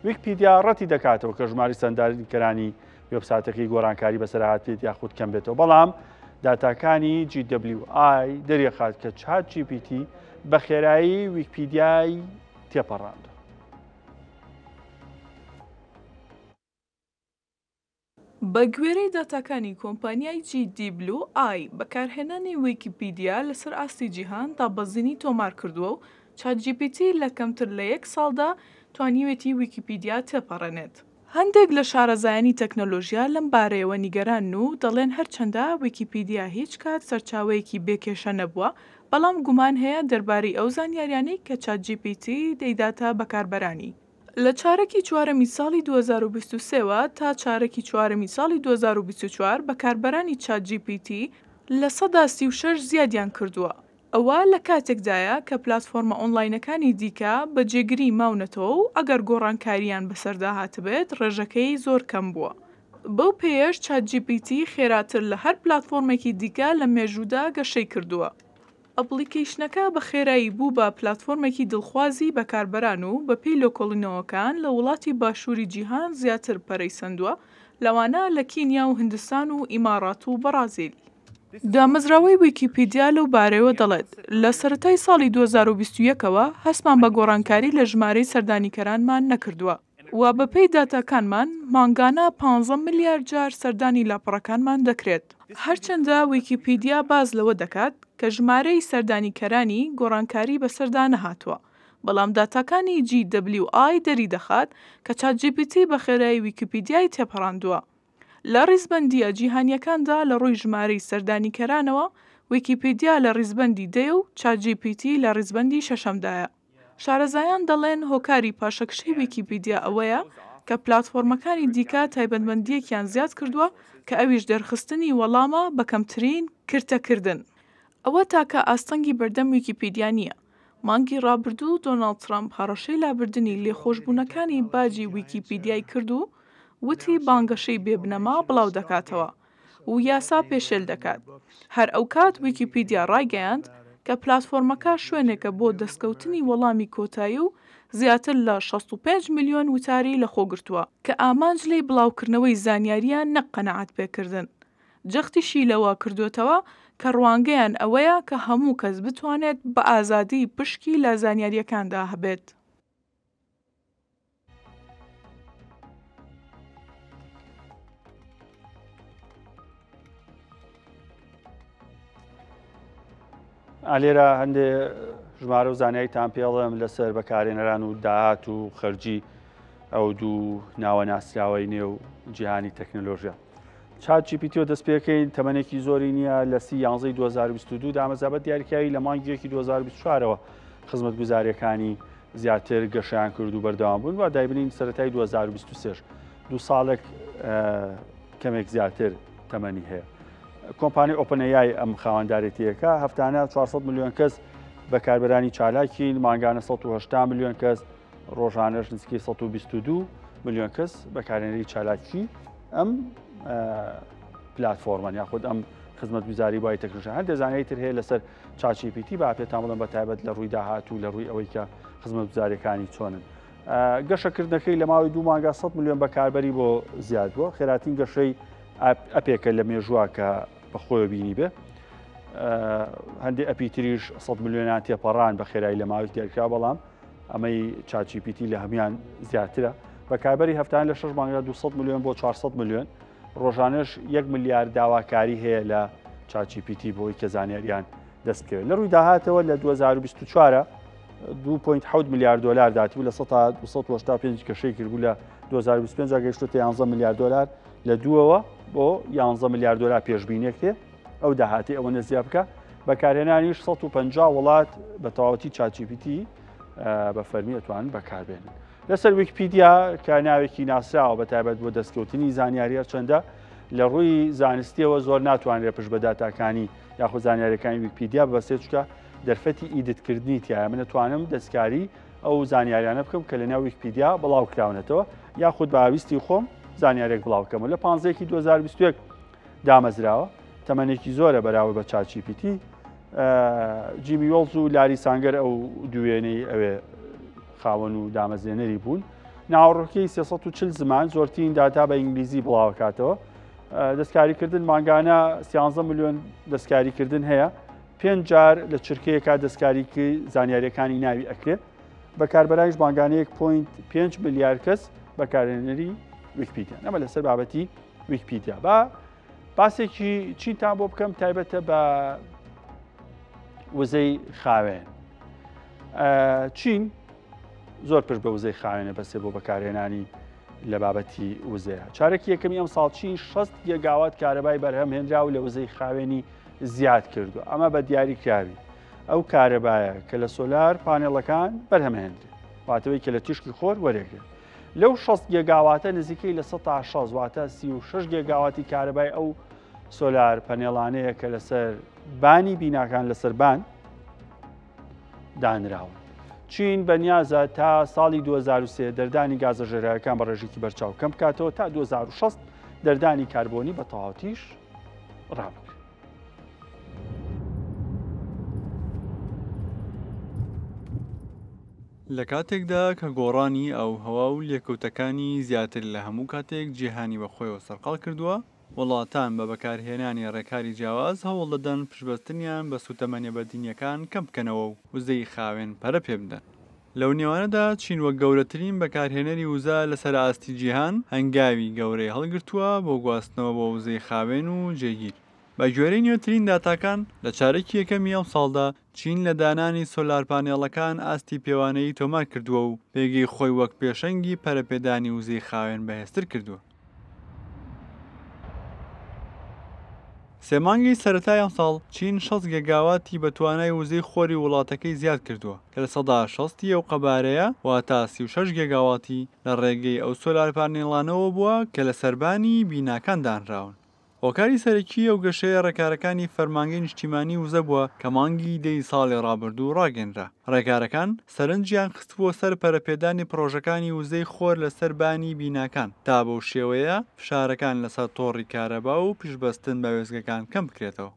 S1: ویکیپیدیا ڕەتی دەکاتەوە کە ژماری سەردانکەرانی وێبسایتەکەی گۆڕانکاری بەسەرهاتێت یاخود کەم بێتەوە، بەڵام داتاکانی GWI دەریەخات کە چات GPT بە خێرایی ویکیپیدیای تێپەڕاند.
S6: بە گوێرەی داتاکانی کۆمپانیای GWI بەکارهێنانی ویکیپیدیا لەسەر ئاستی جیهان دابەزینی تۆمار کردووە و ChatGPT لە کەمتر لە 1 ساڵدا توانیوێتی ویکیپیدیا تێپەڕێنێت. هەندێک لە شارەزایانی تەکنۆلۆژیا لەم بارەیەوە نیگەران و دەڵێن هەرچەندە ویکیپیدیا هیچ کات سەرچاوەیەکی بێکێشە نەبووە، بەڵام گومان هەیە دەربارەی ئەو زانیاریانەی کە ChatGPT دەیداتە بەکاربەرانی. لە چارەکی چوارەمی ساڵی 2023ەوە تا چارەکی چوارەمی ساڵی 2024 بەکاربەرانی ChatGPT لە 36% زیادیان کردووە. ئەوە لە کاتێکدایە کە پلاتفۆرمە ئۆنلاینەکانی دیکە بە جێگیری ماونەتەوە و ئەگەر گۆڕانکاریان بەسەردا هاتبێت ڕێژەکەی زۆر کەم بووە. بەو پێیش ChatGPT خێراتر لە هەر پلاتفۆرمێکی دیکە لە مێژوودا گەشەی کردووە. ئەپلیکیشنەکە بە خێرایی بوو بە پلاتفۆرمێکی دڵخوازی بەکاربەران و بە پێی لۆکۆڵینەوەکان لە وڵاتی باشووری جیهان زیاتر پەرەیسەندووە، لەوانە لە کینیا و هندستان و ئیمارات و بەرازیل. دامەزراوەی ویکیپیدیا لەو بارەوە دەڵێت لە سەرەتای ساڵی 2021ەوە هەستمان بە گۆڕانکاری لە ژمارەی سەردانیکەرانمان نەکردووە و بەپێی داتاکانمان مانگانە 15 ملیار جار سەردانی لاپەڕەکانمان دەکرێت. هەرچەندە ویکیپیدیا باز لەوە دەکات کە ژمارەی سەردانیکەرانی گۆڕانکاری بەسەردا نەهاتووە، بەڵام داتاکانی GWI دەری دەخات کە ChatGPT بە خێرایی ویکیپیدیای تێپەڕاندووە. لە ڕیزبەندیە جیهانیەکاندا لە ڕووی ژمارەی سەردانیکەرانەوە ویکیپیدیا لە ڕیزبەندی 10 و ChatGPT لە ڕیزبەندی 6دایە. شارەزایان دەڵێن هۆکاری پاشەکشەی ویکیپیدیا ئەوەیە کە پلاتفۆرمەکانی دیکە تایبەتمەندیەکیان زیاد کردووە کە ئەویش دەرخستنی وەڵامە بە کەمترین کردەکردن. ئەوە تاکە ئاستەنگی بەردەم ویکیپیدیا نییە. مانگی ڕابردوو دۆناڵد ترامپ هەڕەشەی لابردنی لێخۆشبوونەکانی باجی ویکیپیدیای کرد و وتی بانگەشەی بێبنەما بڵاو دەکاتەوە و یاسا پێشێل دەکات. هەر ئەو کات ویکیپیدیا ڕایگەیاند کە پلاتفۆرمەکە شوێنێکە بۆ دەستکەوتنی وەڵامی کۆتایی و زیاتر لە 65 میلیۆن وتاری لە خۆگرتووە کە ئامانج لی بڵاوکردنەوەی زانیاریان نەک قەنەعەت پێکردن. جەختیشی لەوە کردوێتەوە کە ڕوانگەیان ئەوەیە کە هەموو کەس بتوانێت بە ئازادی پشکی لە زانیاریەکاندا هەبێت.
S1: ئالێرە هەندێ ژمارە و زاناییتان پێڵم لەسەر بەکارهێنەران و داهات و خەرجی ئەو دوو ناوە ناسراوەی نێو جیهانی تەکنۆلۆژیا. ChatGPT دەست پێکەین تەمەنێکی زۆری نییە لە 11 2022 دامەزرابەت دیاریکراوی لە مانگیەکی 2024ەوە خزمەتگوزاریەکانی زیاتر گەشیان کرد و بەردەوام بوون و دایبنین سەرەتای 2023 دوو ساڵێک کەمێک زیاتر تەمەنی هەیە. کۆمپانی ئۆپنەیای ئەم خاوەندارێتیەکە هەفتانە 400 میلیۆن کەس بەکاربەرانی چالاکین، مانگانە 180 میلیۆن کەس، ڕۆژانەش نزیکەی 122 میلیۆن کەس بەکارهێنەری چالاکی ئەم پلاتفۆرمەن یاخود ئەم خزمەتگوزاری بای تەکنۆلۆژیا. هەندێک زانایتی تر هەیە لەسەر ChatGPT با پێتان بڵێم بە تایبەت لە ڕووی داهات و لە ڕووی ئەوەی کە خزمەتگوزاریەکانی چۆنن. گەشەکردنەکەی لە ماوەی 2 مانگا 100 میلیۆن بەکاربەری بۆ زیاد بووە. خێراترین گەشەی ئەپێکە لە مێژووە کە بەخۆی بینی بێ. هەندێک ئەپی تریش 100 میلیۆنیان تێپەڕان بە خێرایی لە ماوەی دیاریکرا، بەڵام ئەمەی ChatGPT لە هەمان زیاترە. بەکاربەری هەفتانە لە 6 مانگا 200 میلیۆن بۆ 400 میلیۆن، ڕۆژانەش 1 میلیارد داواکاری هەیە لە ChatGPT بۆی کە زانیاریان دەستکەوێت. لە ڕووی داهاتەوە لە 2024 2.7 میلیارد دلار داتی بوو لە 285 کەشەی کردبوو لە 2025 گەیشتوتە 11 میلیارد دلار لە دووەوە بۆ 11 میلیارد دلار پێشبینێک تێ ئەو داهاتی ئەوە نەزیە بکە. بەکارهێنانیش 150 وڵات بە تەواوەتی ChatGPT بە فەرمی ئەتوانن بەکاربێنن. لەسەر ویکیپیدیا کە ناوێکی ناسراوە بە تایبەت بۆ دەستکەوتنی زانیاری هەرچەندە لە ڕووی زانستیەوە زۆر ناتوانرێت پشت بە داتاکانی یاخود زانیاریەکانی ویکیپیدیا ببەستێت، چونکە دەرفەتی ئیدتکردنی تایە. من دەتوانم دەستکاری ئەو زانیاریانە بکەم کە لە ناو ویکیپیدیا بڵاو کراونەتەوە یاخود باویستی خۆم زانیارێک بڵاوکەمە. لە 15 2021 دامەزراوە، تەمەنێکی زۆرە بەراورد بە ChatGPT. جیمی وەڵز و لاری سانگەر ئەو دوێنەی ئەوێ خاوەن و دامەزێنەری بوون. ناوەڕۆکەی 340 زمان زۆرترین داتا بە ئینگلیزی بڵاوکاتەوە. دەستکاریکردن مانگانە 13 میلیۆن دەستکاریکردن هەیە، 5 جار لە چرکەیەکا دەستکاریکی زانیاریەکانی ناوی ئەکرێت. بەکاربەرانیش مانگانەیەک 5 میلیارد کەس بەکارهێنەری ویکیپیدیا. ئەمە لەسەر بابەتی ویکیپیدیا. باسێکی چینتان بۆ بکەم تایبەتە بە وزەی خاوێن. چین زۆر پشت بە وزەی خاوێنە بەسێ بۆ بەکارهێنانی لە بابەتی وزەیە. چارەکی یەکەمی ئەم ساڵ چین 6 گیگاوات کارەبای بەرهەم هێنرا و لە وزەی خاوێنی زیاد کردو. ئەمە بە دیاریکراوی ئەو کارەبایە کە لە سۆلار پانێڵەکان بەرهەمهێنرێت، واتەوەی کە لە تیشکی خۆر وەرێگرێت. لەو 6 گیگاواتە نزیکەی لە 160 واتە 36 گیگاواتی کارەبای ئەو سۆلار پەنێڵانەیە کە لەسەر بانی بیناکان لەسەر بان دانراون. چین بەنیازە تا ساڵی 2023 دەردانی گازە ژێرایەکان بە ڕێژێکی بەرچاو کەم بکاتەوە تا 2060 دەردانی کاربۆنی بە تەواوەتیش ڕابکرێت.
S7: لە کاتێکدا کە گۆڕانی ئەو هەوا و لێکەوتەکانی زیاتر لە هەموو کاتێک جیهانی بەخۆیەوە سەرقاڵ کردووە، وڵاتان بە بەکارهێنانی ڕێکاری جیاواز هەوڵ دەدەن پشبەستنیان بە سوتەمەنیە بەدینیەکان کەم بکەنەوە و وزەی خاوێن پەرە پێ بدەن. لەو نێوانەدا چین وەک گەورەترین بەکارهێنەری وزە لەسەر ئاستی جیهان هەنگاوی گەورەی هەڵگرتووە بۆ گواستنەوە بۆ وزەی خاوێن و جێگیر. بە گوێرەی نوێترین داتاکان لە چارەکی یەکەمی ئەم ساڵدا چین لە دانانی سۆلار پانێڵەکان ئاستی پێوانەی تۆمار کردووە و پێگەی خۆی وەک پێشەنگی پەرەپێدانی وزەی خاوێن بەهێزتر کردووە. سێ مانگی سەرەتای ئەم ساڵ چین 6 گێگاواتی بە توانای وزەی خۆری وڵاتەکەی زیاد کردووە کە لە سەدا 60 ئەو قەبارەیە واتە 36 گێگاواتی لە ڕێگەی ئەو سۆلار پانێڵانەوە بووە کە لە سەربانی بیناکان دانراون. هۆکاری سەرەکی ئەو گەشەیە ڕێکارەکانی فەرمانگەی نیشتیمانی وزە بووە کە مانگی دەی ساڵی ڕابردوو ڕاگەنرا. ڕێکارەکان سەرنجیان خستبووە سەر پەرەپێدانی پرۆژەکانی وزەی خۆر لە سەربانی بیناکان تا بەو شێوەیە فشارەکان لەسەر تۆڕی کارەبا و پیشبەستن بە وێزگەکان کەم بکرێتەوە.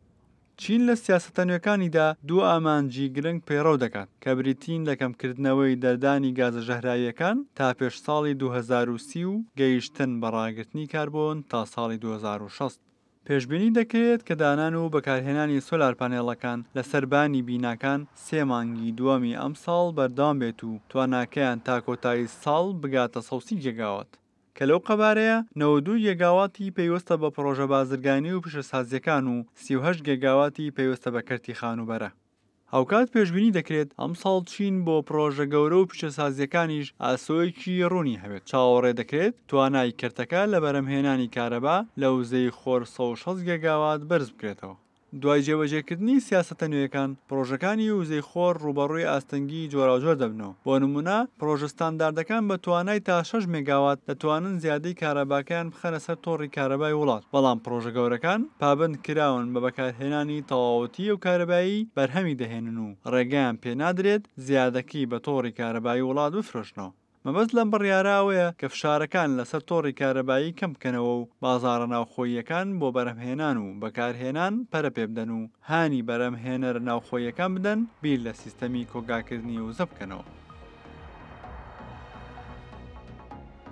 S7: چین لە سیاسەتە نوێەکانیدا دوو ئامانجی گرنگ پەیڕەو دەکات کە بریتین لە کەمکردنەوەی دەردانی گازە ژەهراییەکان تا پێش ساڵی 2030 و گەیشتن بە ڕاگررتنی کاربۆن تا ساڵی 2060. پێشبینی دەکرێت کە دانان و بەکارهێنانی سۆلار پانێڵەکان لە سەربانی بیناکان 3 مانگی دووەمی ئەم ساڵ بەردەوام بێت و تواناکەیان تا کۆتایی ساڵ بگاتە 130 گێگاوات. کە لەو قەبارەیە 92 گێگاواتی پێویستە بە پرۆژە بازرگانی و پیشەسازیەکان و 38 گێگاواتی پێویستە بە کەرتی خانوبەرە. هاوکات پێشبینی دەکرێت ئەم ساڵ چین بۆ پرۆژە گەورە و پیشەسازیەکانیش ئاسۆیەکی ڕوونی هەبێت. چاوەڕێ دەکرێت توانای کەرتەکە لە بەرهەمهێنانی کارەبا لە وزەی خۆر 160 گێگاوات بەرز بکرێتەوە. دوای جێبەجێکردنی سیاسەتە نوێیەکان پرۆژەکانی وزەی خۆر ڕوبەڕووی ئاستەنگی جۆراوجۆر دەبنەوە. بۆ نمونە پرۆژە ستانداردەکان بە توانای تا 6 مێگاوات دەتوانن زیادەی کارەباکەیان بخەنە سەر تۆڕی کارەبای وڵات. بەڵام پرۆژە گەورەکان پابند کراون بە بەکارهێنانی تەواوەتی و کارەبایی بەرهەمی دەهێنن و ڕێگەیان پێنادرێت زیادەکی بە تۆڕی کارەبایی وڵات بفرۆشنەوە. مەبەست لەم بڕیارەوەیە کە فشارەکان لەسەر تۆڕی کارەبایی کەم بکەنەوە و بازاڕە ناوخۆییەکان بۆ بەرهەمهێنان و بەکارهێنان پەرە پێ بدەن و هانی بەرهەمهێنەرە ناوخۆییەکان بدەن بیر لە سیستەمی کۆگاکردنی وزە بکەنەوە.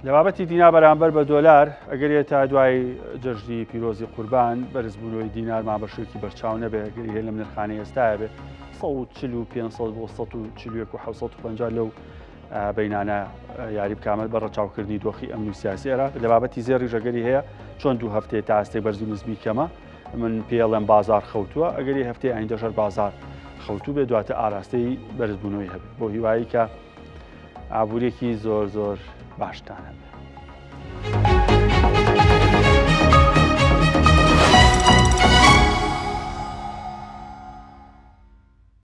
S1: لە بابەتی دینا بەرامبەر بە دۆلار ئەگەر تا دوای جەژنی پیرۆزی قوربان بەرزبوونەوەی دینار مابەشێکی بەرچاو نەبێ ئەگەری لە منرخانەی ئێستاە بێ 145 بۆ 150 لەو بەینانە یاری بکامل بە ڕەچاوکردنی دۆخی ئەمن و سیاسی عێراق. لە بابەتی زێڕی ژەگەری هەیە چۆن دوو هەفتەیە تا ئەستەی بەرز و نزمی کەمە من پێڵێم بازار خەوتووە ئەگەری هەفتەی ئایندەشەر بازار خەوتوو بێ دواتە ئاراستەی بەرزبوونەوەی هەبێت بۆ هیوایی کە ئابوورێکی زۆر باشتانە بێت.